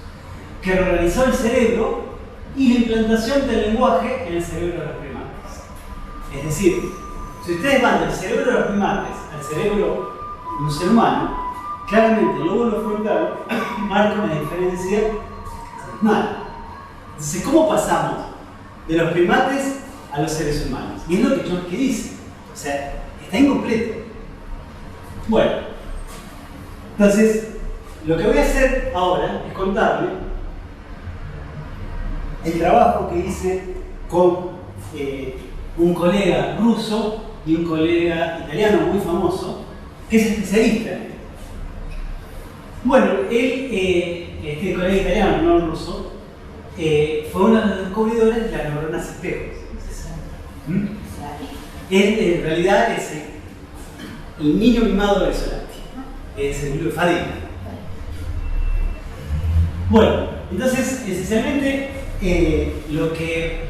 que reorganizó el cerebro y la implantación del lenguaje en el cerebro de los primates. Es decir, si ustedes van del cerebro de los primates al cerebro de un ser humano, claramente el lóbulo frontal marca una diferencia abismal. Entonces, ¿cómo pasamos de los primates a los seres humanos? Y es lo que Chomsky dice. O sea, está incompleto. Bueno, entonces, lo que voy a hacer ahora es contarle el trabajo que hice con un colega ruso y un colega italiano muy famoso, que es especialista en esto. Bueno, este colega italiano, no ruso, fue uno de los descubridores de las neuronas espejos. Él en realidad es el niño mimado de Solati, es el libro de Fadina. Bueno, entonces esencialmente lo que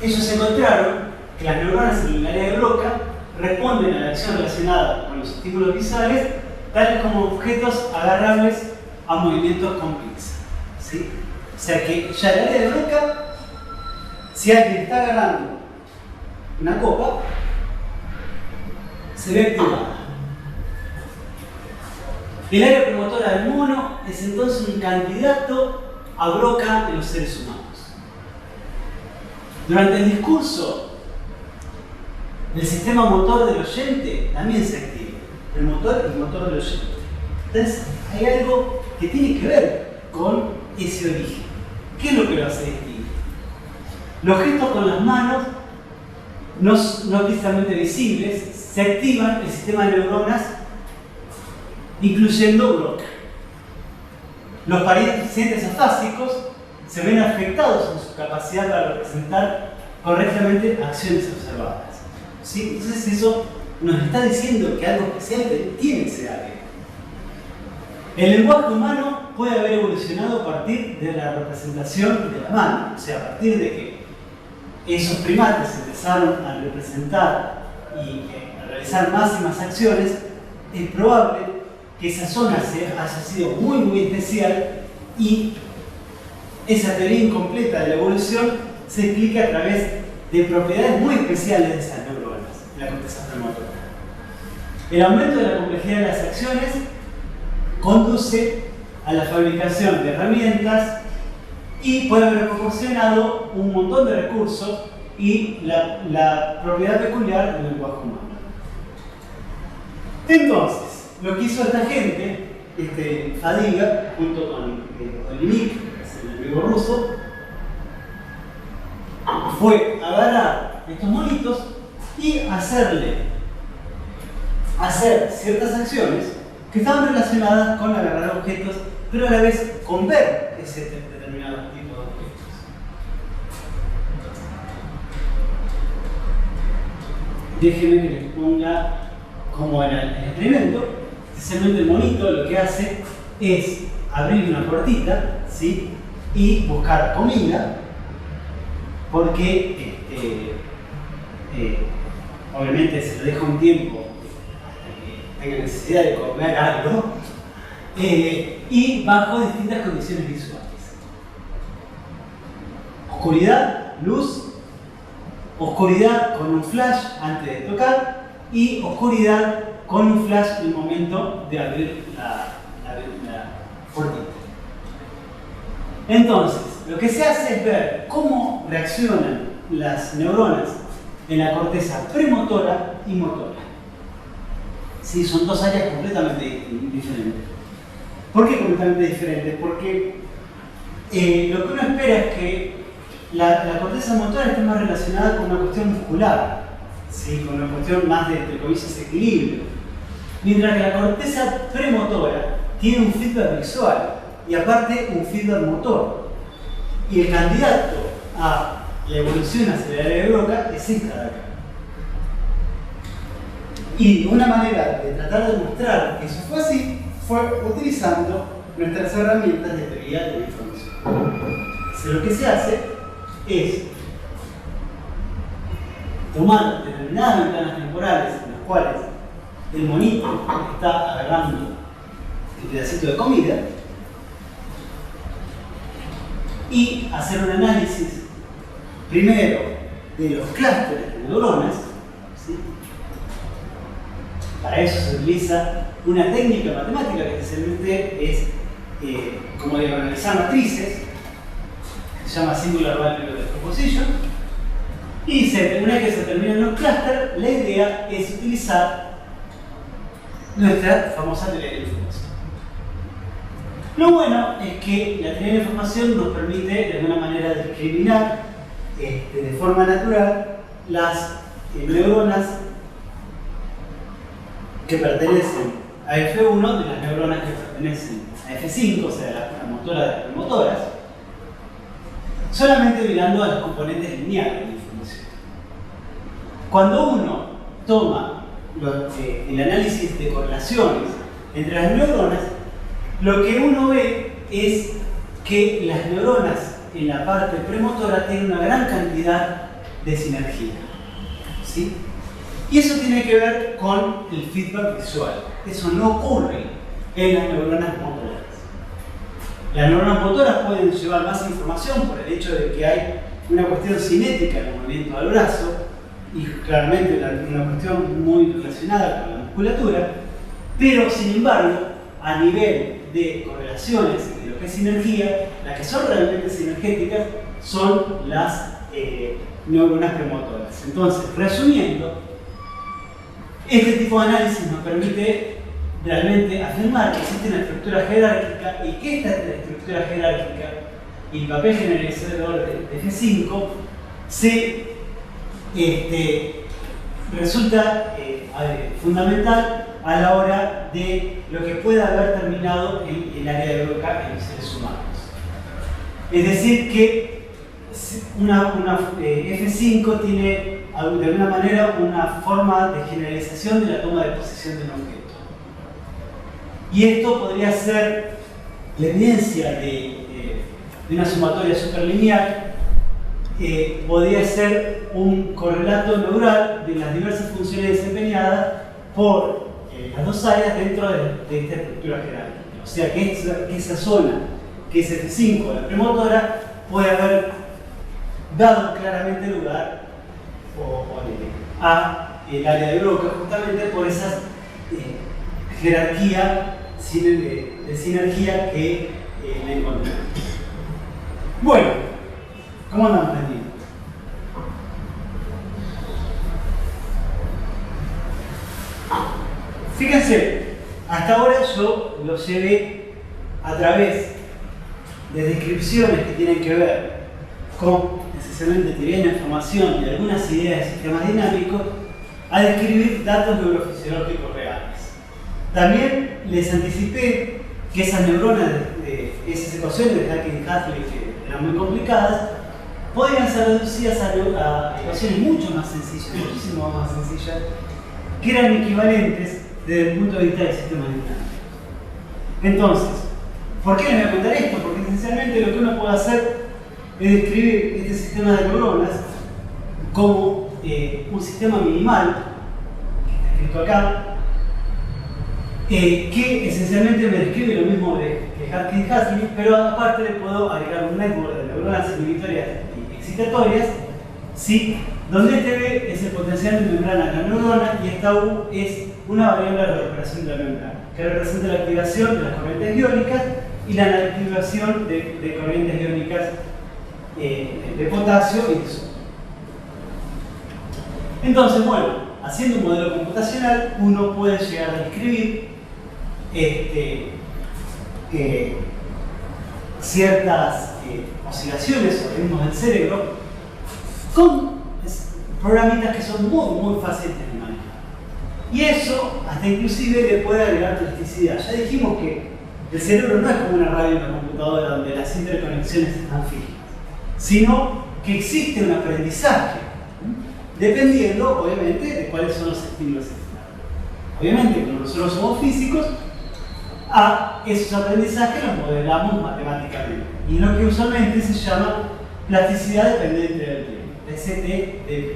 ellos encontraron, que las neuronas en el área de Broca responden a la acción relacionada con los estímulos visuales, tales como objetos agarrables a movimientos con pinza, ¿sí? O sea que ya el área de Broca, si alguien está agarrando una copa, se ve activada. El área promotora del mono es entonces un candidato a Broca en los seres humanos. Durante el discurso, el sistema motor del oyente también se activa. El motor del oyente. Entonces, hay algo que tiene que ver con ese origen. ¿Qué es lo que lo hace distinto? Los gestos con las manos, no precisamente visibles, se activan el sistema de neuronas, incluyendo Broca. Los pacientes afásicos se ven afectados en su capacidad para representar correctamente acciones observadas. ¿Sí? Entonces eso nos está diciendo que algo especial tiene ese área. El lenguaje humano puede haber evolucionado a partir de la representación de la mano, o sea, a partir de que esos primates empezaron a representar y a realizar más y más acciones. Es probable que esa zona haya sido muy, muy especial y esa teoría incompleta de la evolución se explica a través de propiedades muy especiales de esas neuronas, la corteza premotora. El aumento de la complejidad de las acciones conduce a la fabricación de herramientas y puede haber proporcionado un montón de recursos y la propiedad peculiar del lenguaje humano. Entonces, lo que hizo esta gente, Fadiga, junto con Olinik, que es el griego ruso, fue agarrar estos monitos y hacer ciertas acciones que estaban relacionadas con agarrar objetos, pero a la vez con ver ese determinado tipo de objetos. Déjenme que les ponga como en el experimento. Especialmente el monito lo que hace es abrir una puertita, ¿sí? Y buscar comida, porque obviamente se lo deja un tiempo hasta que tenga necesidad de comer algo, y bajo distintas condiciones visuales. Oscuridad, luz, oscuridad con un flash antes de tocar y oscuridad con un flash en el momento de abrir la puertita. Entonces, lo que se hace es ver cómo reaccionan las neuronas en la corteza premotora y motora. Sí, son dos áreas completamente diferentes. ¿Por qué completamente diferentes? Porque lo que uno espera es que la corteza motora esté más relacionada con una cuestión muscular, ¿sí? Con una cuestión más de, entre comillas, equilibrio. Mientras que la corteza premotora tiene un feedback visual y aparte un feedback motor. Y el candidato a la evolución hacia el área de Broca es esta de acá. Y una manera de tratar de mostrar que eso fue así fue utilizando nuestras herramientas de teoría de la información. Entonces, lo que se hace es tomar determinadas ventanas temporales en las cuales el monito está agarrando el pedacito de comida y hacer un análisis primero de los clústeres de neuronas, ¿sí? Para eso se utiliza una técnica matemática que especialmente es como de analizar matrices, que se llama Singular Value Decomposition, y una vez que se terminan los clústeres, la idea es utilizar nuestra famosa teoría de la información. Lo bueno es que la teoría de la información nos permite de alguna manera discriminar de forma natural las neuronas que pertenecen a F1 de las neuronas que pertenecen a F5, o sea, las motoras de las premotoras, solamente mirando a los componentes lineales de la información. Cuando uno toma el análisis de correlaciones entre las neuronas, lo que uno ve es que las neuronas en la parte premotora tienen una gran cantidad de sinergia, ¿sí? Y eso tiene que ver con el feedback visual. Eso no ocurre en las neuronas motoras. Las neuronas motoras pueden llevar más información por el hecho de que hay una cuestión cinética en el movimiento del brazo y claramente una cuestión muy relacionada con la musculatura, pero sin embargo, a nivel de correlaciones de lo que es sinergia, las que son realmente sinergéticas son las neuronas premotoras. Entonces, resumiendo, este tipo de análisis nos permite realmente afirmar que existe una estructura jerárquica y que esta estructura jerárquica y el papel generalizador de F5 resulta fundamental a la hora de lo que pueda haber terminado en el área de Broca en los seres humanos. Es decir, que F5 tiene de alguna manera una forma de generalización de la toma de posesión de un objeto. Y esto podría ser la evidencia de una sumatoria superlineal, podría ser un correlato neural de las diversas funciones desempeñadas por las dos áreas dentro de esta estructura jerárquica. O sea que esa zona, que es F5, la premotora, puede haber dado claramente lugar a el área de Broca, justamente por esa jerarquía de sinergia que le encontramos. Bueno, ¿cómo andamos de tiempo? Fíjense, hasta ahora yo lo llevé a través de descripciones que tienen que ver con esencialmente teoría de la información y algunas ideas de sistemas dinámicos, a describir datos neurofisiológicos reales. También les anticipé que esas neuronas, esas ecuaciones de Haken y Hadley, que eran muy complicadas, podrían ser reducidas a ecuaciones mucho más sencillas, muchísimo más sencillas, que eran equivalentes desde el punto de vista del sistema dinámico. Entonces, ¿por qué les voy a contar esto? Porque esencialmente lo que uno puede hacer es describir este sistema de neuronas como un sistema minimal, que está escrito acá, que esencialmente me describe lo mismo que Hartley, pero aparte le puedo agregar un network de neuronas inhibitorias y excitatorias, ¿sí? Donde este B es el potencial de membrana de la neurona y esta U es una variable de recuperación de la membrana, que representa la activación de las corrientes iónicas y la activación de corrientes iónicas de potasio y de sodio. Entonces, bueno, haciendo un modelo computacional, uno puede llegar a describir ciertas oscilaciones o ritmos del cerebro con programitas que son muy fáciles de manejar. Y eso hasta inclusive le puede agregar plasticidad. Ya dijimos que el cerebro no es como una radio en una computadora donde las interconexiones están fijas, sino que existe un aprendizaje, dependiendo, obviamente, de cuáles son los estímulos externos. Obviamente, como nosotros somos físicos, a esos aprendizajes los modelamos matemáticamente. Y lo que usualmente se llama plasticidad dependiente del tiempo, STDP.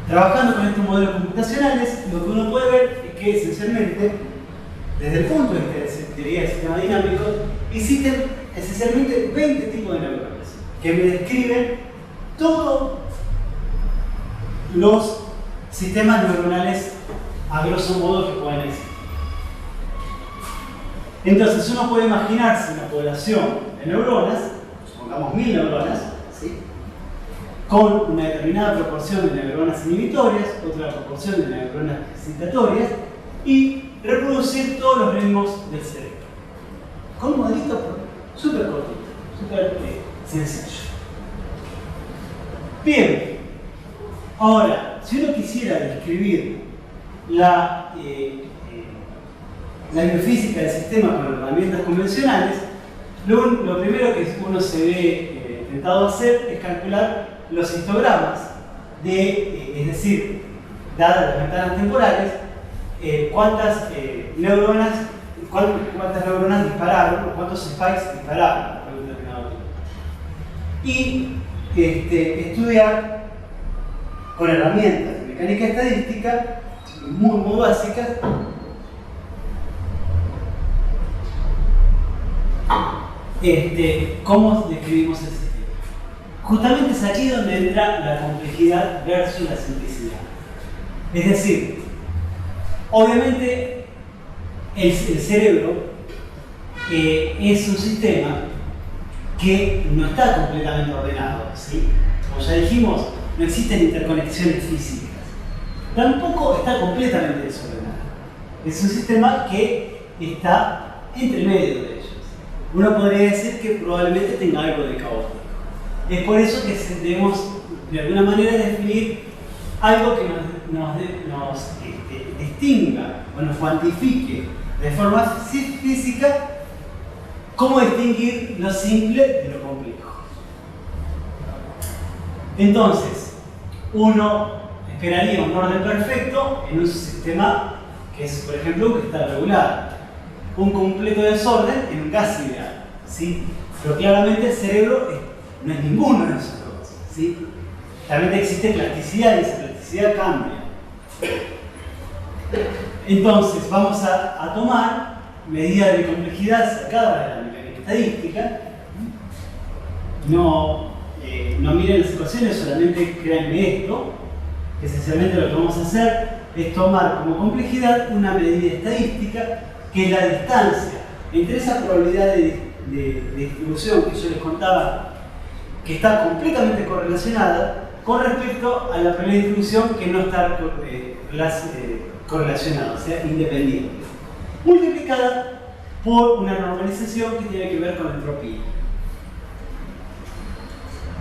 Trabajando con estos modelos computacionales, lo que uno puede ver es que esencialmente, desde el punto de vista de teoría del sistema dinámico, existen esencialmente 20 tipos de neuronas que me describen todos los sistemas neuronales a grosso modo que puedan existir. Entonces uno puede imaginarse una población de neuronas, supongamos 1000 neuronas, ¿sí? Con una determinada proporción de neuronas inhibitorias, otra proporción de neuronas excitatorias, y reproducir todos los ritmos del cerebro. Con un modelito súper cortito, súper sencillo. Bien, ahora, si uno quisiera describir la biofísica del sistema con herramientas convencionales, lo primero que uno se ve tentado a hacer es calcular los histogramas es decir, dadas las ventanas temporales, cuántas neuronas dispararon, o cuántos spikes dispararon por un determinado tiempo. Y estudiar con herramientas de mecánica estadística muy básicas cómo describimos el sistema. Justamente es aquí donde entra la complejidad versus la simplicidad. Es decir, obviamente el cerebro es un sistema que no está completamente ordenado, ¿sí? Como ya dijimos, no existen interconexiones físicas. Tampoco está completamente desordenado. Es un sistema que está entre medio de ellos. Uno podría decir que probablemente tenga algo de caótico. Es por eso que debemos de alguna manera definir algo que nos distinga o nos cuantifique de forma física cómo distinguir lo simple de lo complejo. Entonces, uno esperaría un orden perfecto en un sistema que es, por ejemplo, que está regulado. Un completo desorden en un gas ideal, ¿sí? Pero claramente el cerebro no es ninguno de nosotros, ¿sí? Realmente existe plasticidad y esa plasticidad cambia. Entonces vamos a tomar medidas de complejidad sacadas de la mecánica estadística. No miren las ecuaciones, solamente créanme esto. Esencialmente lo que vamos a hacer es tomar como complejidad una medida estadística que es la distancia entre esa probabilidad de distribución que yo les contaba, que está completamente correlacionada, con respecto a la probabilidad de distribución que no está correlacionada, o sea, independiente, multiplicada por una normalización que tiene que ver con entropía.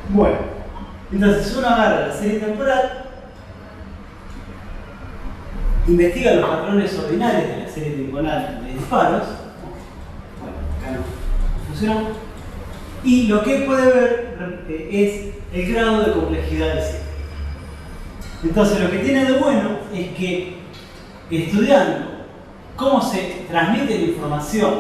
Bueno, entonces uno agarra la serie temporal, investiga los patrones ordinarios de la serie temporal de disparos. Bueno, acá no funcionó. y lo que puede ver es el grado de complejidad del sistema. Entonces, lo que tiene de bueno es que estudiando cómo se transmite la información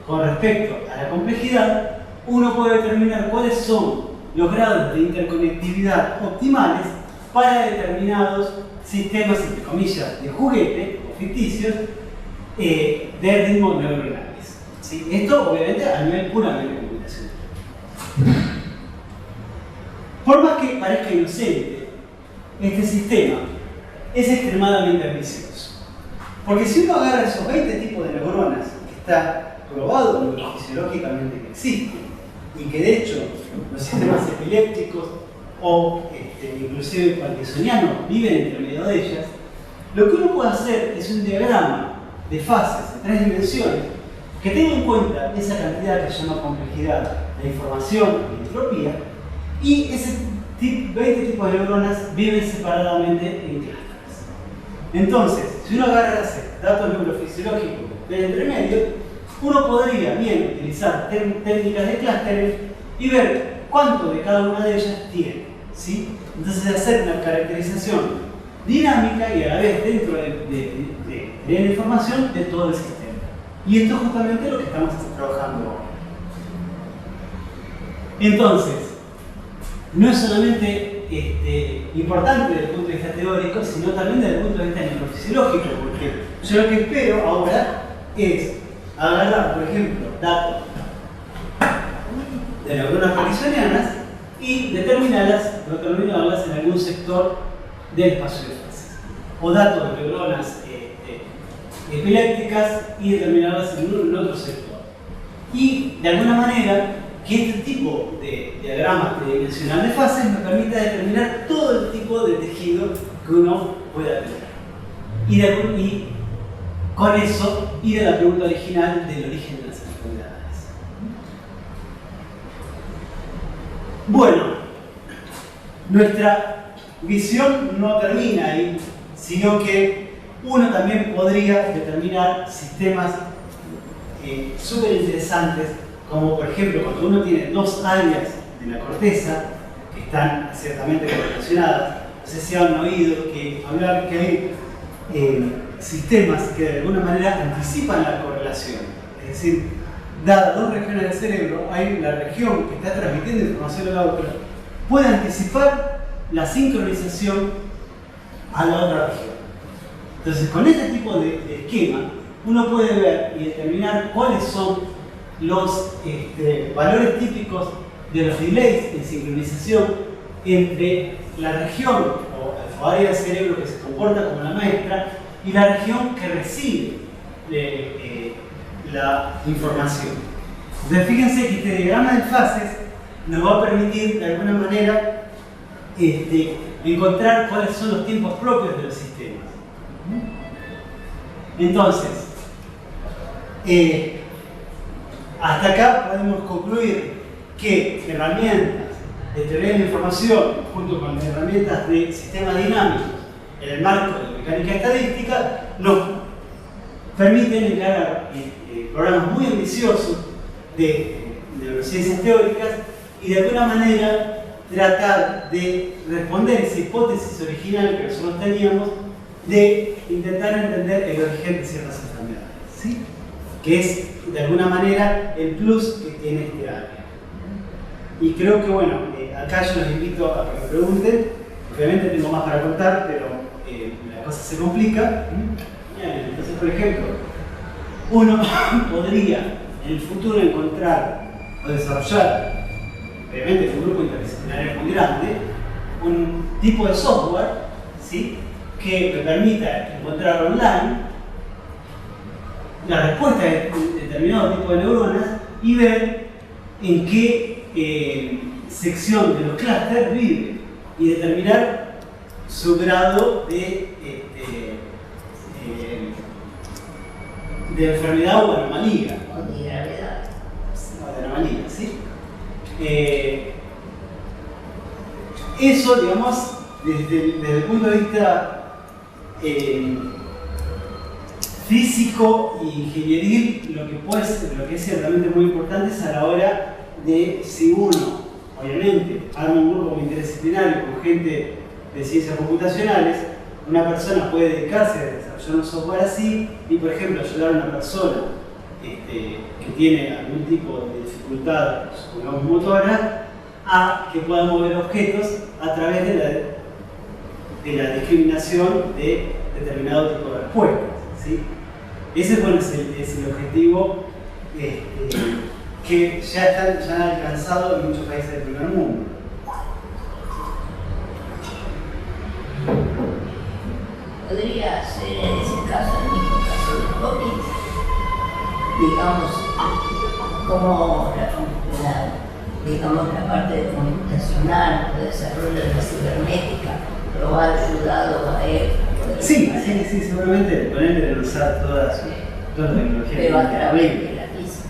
con respecto a la complejidad, uno puede determinar cuáles son los grados de interconectividad optimales para determinados sistemas, entre comillas, de juguete o ficticios de ritmos neuronales. ¿Sí? Esto, obviamente, a nivel puramente computacional. Por más que parezca inocente, este sistema es extremadamente ambicioso. Porque si uno agarra esos 20 tipos de neuronas que está probado neurofisiológicamente que existen, y que de hecho los sistemas epilépticos o inclusive parkinsonianos viven entre medio de ellas, lo que uno puede hacer es un diagrama de fases en 3 dimensiones que tenga en cuenta esa cantidad que se llama complejidad de información y entropía, y ese 20 tipos de neuronas viven separadamente en clústeres. Entonces, si uno agarra datos neurofisiológicos del entremedio, uno podría bien utilizar técnicas de clústeres y ver cuánto de cada una de ellas tiene, ¿sí? Entonces, hacer una caracterización dinámica y a la vez dentro de la información de todo el sistema. Y esto es justamente lo que estamos trabajando ahora. Entonces, no es solamente importante desde el punto de vista teórico, sino también desde el punto de vista neurofisiológico, porque yo lo que espero ahora es agarrar, por ejemplo, datos de neuronas parkinsonianas y determinarlas en algún sector del espacio de fases. O datos de neuronas epilépticas y determinarlas en otro sector. Y de alguna manera que este tipo de diagrama tridimensional de fases me permita determinar todo el tipo de tejido que uno pueda tener. Y con eso ir a la pregunta original del origen de las enfermedades. Bueno, nuestra visión no termina ahí, sino que uno también podría determinar sistemas súper interesantes, como por ejemplo cuando uno tiene 2 áreas de la corteza que están ciertamente correlacionadas. No sé si han oído hablar que hay sistemas que de alguna manera anticipan la correlación. Es decir, dadas 2 regiones del cerebro, hay la región que está transmitiendo información a la otra, puede anticipar la sincronización a la otra región. Entonces, con este tipo de esquema, uno puede ver y determinar cuáles son los valores típicos de los delays en sincronización entre la región o área del cerebro que se comporta como la maestra y la región que recibe la información. Entonces, fíjense que este diagrama de fases nos va a permitir de alguna manera encontrar cuáles son los tiempos propios de los sistemas. Entonces, hasta acá podemos concluir que herramientas de teoría de la información junto con herramientas de sistemas dinámicos en el marco de la mecánica estadística nos permiten encarar programas muy ambiciosos de neurociencias teóricas y de alguna manera tratar de responder esa hipótesis original que nosotros teníamos de intentar entender el origen de ciertas enfermedades, ¿sí? Que es de alguna manera el plus que tiene este área. Y creo que bueno, acá yo los invito a que me pregunten. Obviamente tengo más para contar, pero la cosa se complica. Entonces, por ejemplo, uno podría en el futuro encontrar o desarrollar, obviamente en un grupo interdisciplinario muy grande, un tipo de software, ¿sí?, que me permita encontrar online la respuesta de determinado tipo de neuronas y ver en qué sección de los clústeres vive y determinar su grado de enfermedad o anomalía.
O de gravedad.
O de anomalía, ¿sí? Eso, digamos, desde el punto de vista físico e ingenieril, lo que es ciertamente muy importante es a la hora de si uno, obviamente, arma un grupo interdisciplinario con gente de ciencias computacionales, una persona puede dedicarse a desarrollar un software así y, por ejemplo, ayudar a una persona que tiene algún tipo de dificultad, supongamos motora, a que pueda mover objetos a través de la discriminación de determinado tipo de respuestas, ¿sí? Ese bueno, es el objetivo que ya han alcanzado en muchos países del primer mundo.
Podría ser en ese caso, el mismo caso de Hawking, digamos, como la parte de computacional, de desarrollo de la cibernética, lo ha ayudado a él.
Sí, seguramente ponerle a usar toda la tecnología.
Pero a través de la física.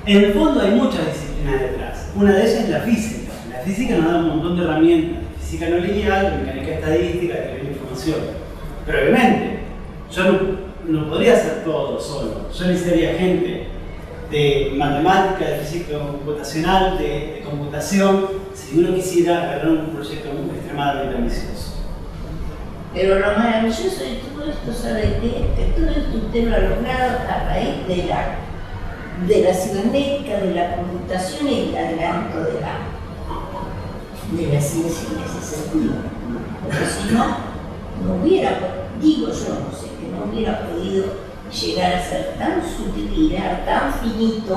En el fondo hay muchas disciplinas detrás. Una de ellas es la física. La física nos da un montón de herramientas. Física no lineal, mecánica estadística, teoría de la información. Pero obviamente, yo no podría hacer todo solo. Yo necesitaría gente de matemática, de física computacional, de computación, si uno quisiera agarrar un proyecto extremadamente ambicioso.
Pero lo maravilloso de todo esto, ¿sabe qué? Que todo esto usted lo ha logrado a raíz de la cibernética, de la computación y el adelanto de la ciencia en ese sentido. Porque si no hubiera, digo yo, no sé, que no hubiera podido llegar a ser tan sutil y tan finito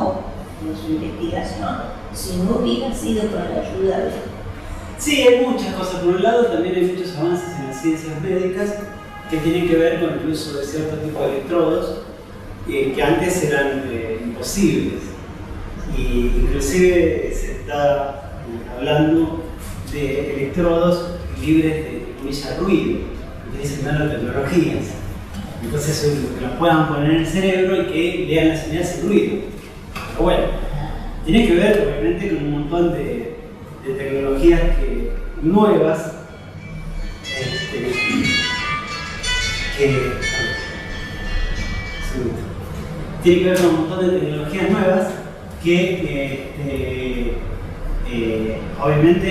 en su investigación si no hubiera sido con la ayuda de...
Sí, hay muchas cosas. Por un lado, también hay muchos avances en las ciencias médicas que tienen que ver con el uso de cierto tipo de electrodos que antes eran imposibles. Y inclusive se está hablando de electrodos libres de ruido, utilizan nanotecnologías. Entonces, que los puedan poner en el cerebro y que lean las señales sin ruido. Pero bueno, tiene que ver obviamente con un montón de tecnologías nuevas tiene que ver con un montón de tecnologías nuevas que obviamente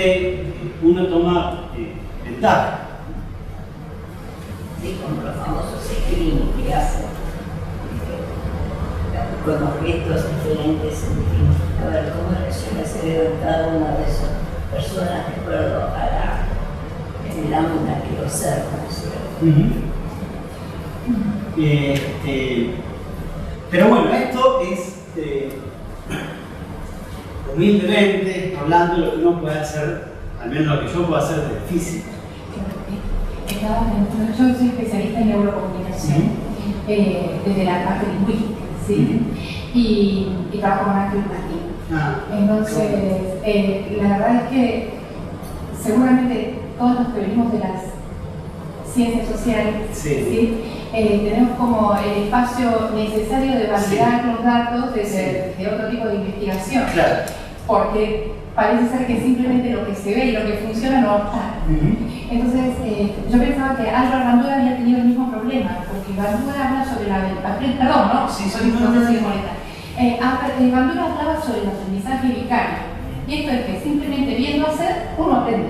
uno toma ventaja.
Sí, como los famosos screening que hacen con objetos diferentes a ver cómo reacciona el cerebro de cada una de esas personas de acuerdo a el lámina que observan, ¿cierto?
Pero bueno, esto es humildemente hablando lo que uno puede hacer, al menos lo que yo puedo hacer de física.
Yo soy especialista en neurocomunicación desde la parte lingüística, ¿sí? Y trabajo con acto educativo. Entonces, la verdad es que seguramente todos los que venimos de las ciencias sociales, ¿sí? Tenemos como el espacio necesario de validar los datos de otro tipo de investigación.
Claro.
Porque parece ser que simplemente lo que se ve y lo que funciona no está. Entonces, yo pensaba que Albert Bandura había tenido el mismo problema, porque Bandura habla sobre perdón, ¿no?
Sí,
no sé si molesta. Bandura hablaba sobre el aprendizaje vicario. Y esto es que simplemente viendo hacer, uno aprende.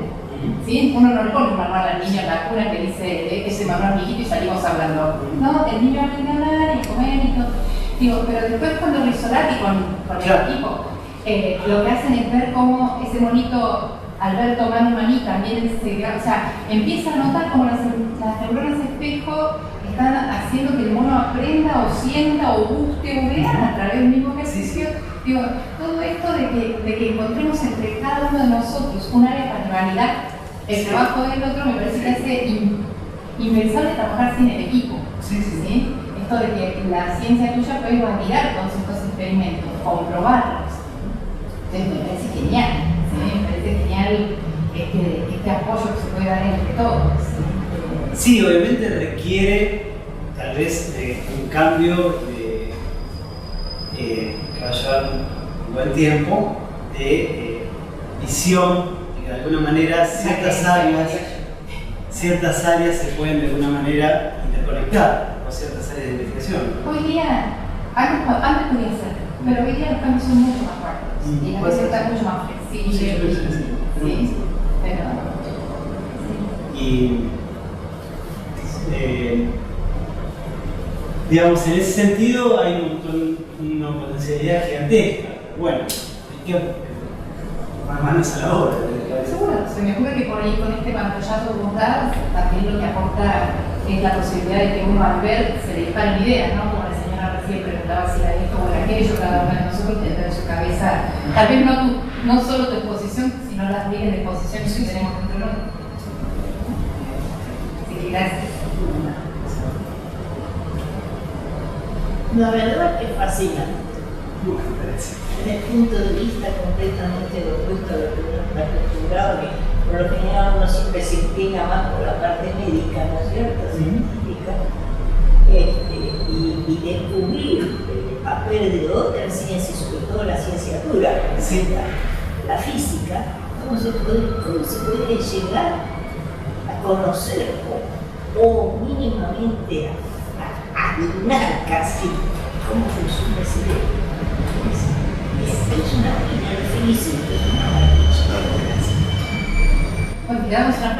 ¿Sí? Uno no le pone un manual al niño en la cuna que dice ese manual viejito y salimos hablando. No, el niño aprende a hablar y comer y todo. Digo, pero después cuando Rizzolatti con el equipo, lo que hacen es ver cómo ese monito, al ver tomar un maní, también empieza a notar cómo las neuronas espejo están haciendo que el mono aprenda o sienta o guste o vea a través del mismo ejercicio. Digo, todo esto de que encontremos entre cada uno de nosotros un área para validar el trabajo del otro, me parece que hace impensable trabajar sin el equipo. ¿Sí? Esto de que la ciencia tuya puede validar todos estos experimentos, comprobarlos. Entonces me parece genial, ¿sí? Me parece genial este apoyo que se puede dar entre todos.
Sí, obviamente requiere tal vez un cambio que va a llevar un buen tiempo de visión y de alguna manera ciertas áreas se pueden de alguna manera interconectar con ciertas áreas de investigación.
Hoy día, antes podía ser, pero hoy día los cambios son mucho más rápidos.
Y la física es mucho más flexible. Sí, pero...
Y digamos, en ese sentido hay una potencialidad gigantesca. Bueno, hay que manos a la obra.
Seguro, se me ocurre que por ahí con este pantallazo que vos das, también lo que aporta es la posibilidad de que uno al ver se le disparen ideas, ¿no? Como la señora recién preguntaba si era esto o era aquello, cada uno de nosotros dentro de su cabeza, tal vez no solo tu exposición, sino las miles de exposiciones que tenemos dentro de nosotros. Así que gracias.
La verdad es que fascina. Desde el punto de vista completamente opuesto a lo que uno está acostumbrado, que por lo general uno siempre se inclina más por la parte médica, ¿no es cierto? Científica, y descubrir el papel de otras ciencias, sobre todo la ciencia dura, la física, cómo se puede llegar a conocer o mínimamente a adivinar casi cómo funciona el cerebro. Es una opinión felicito, es una maravilla.
Bueno, quedamos una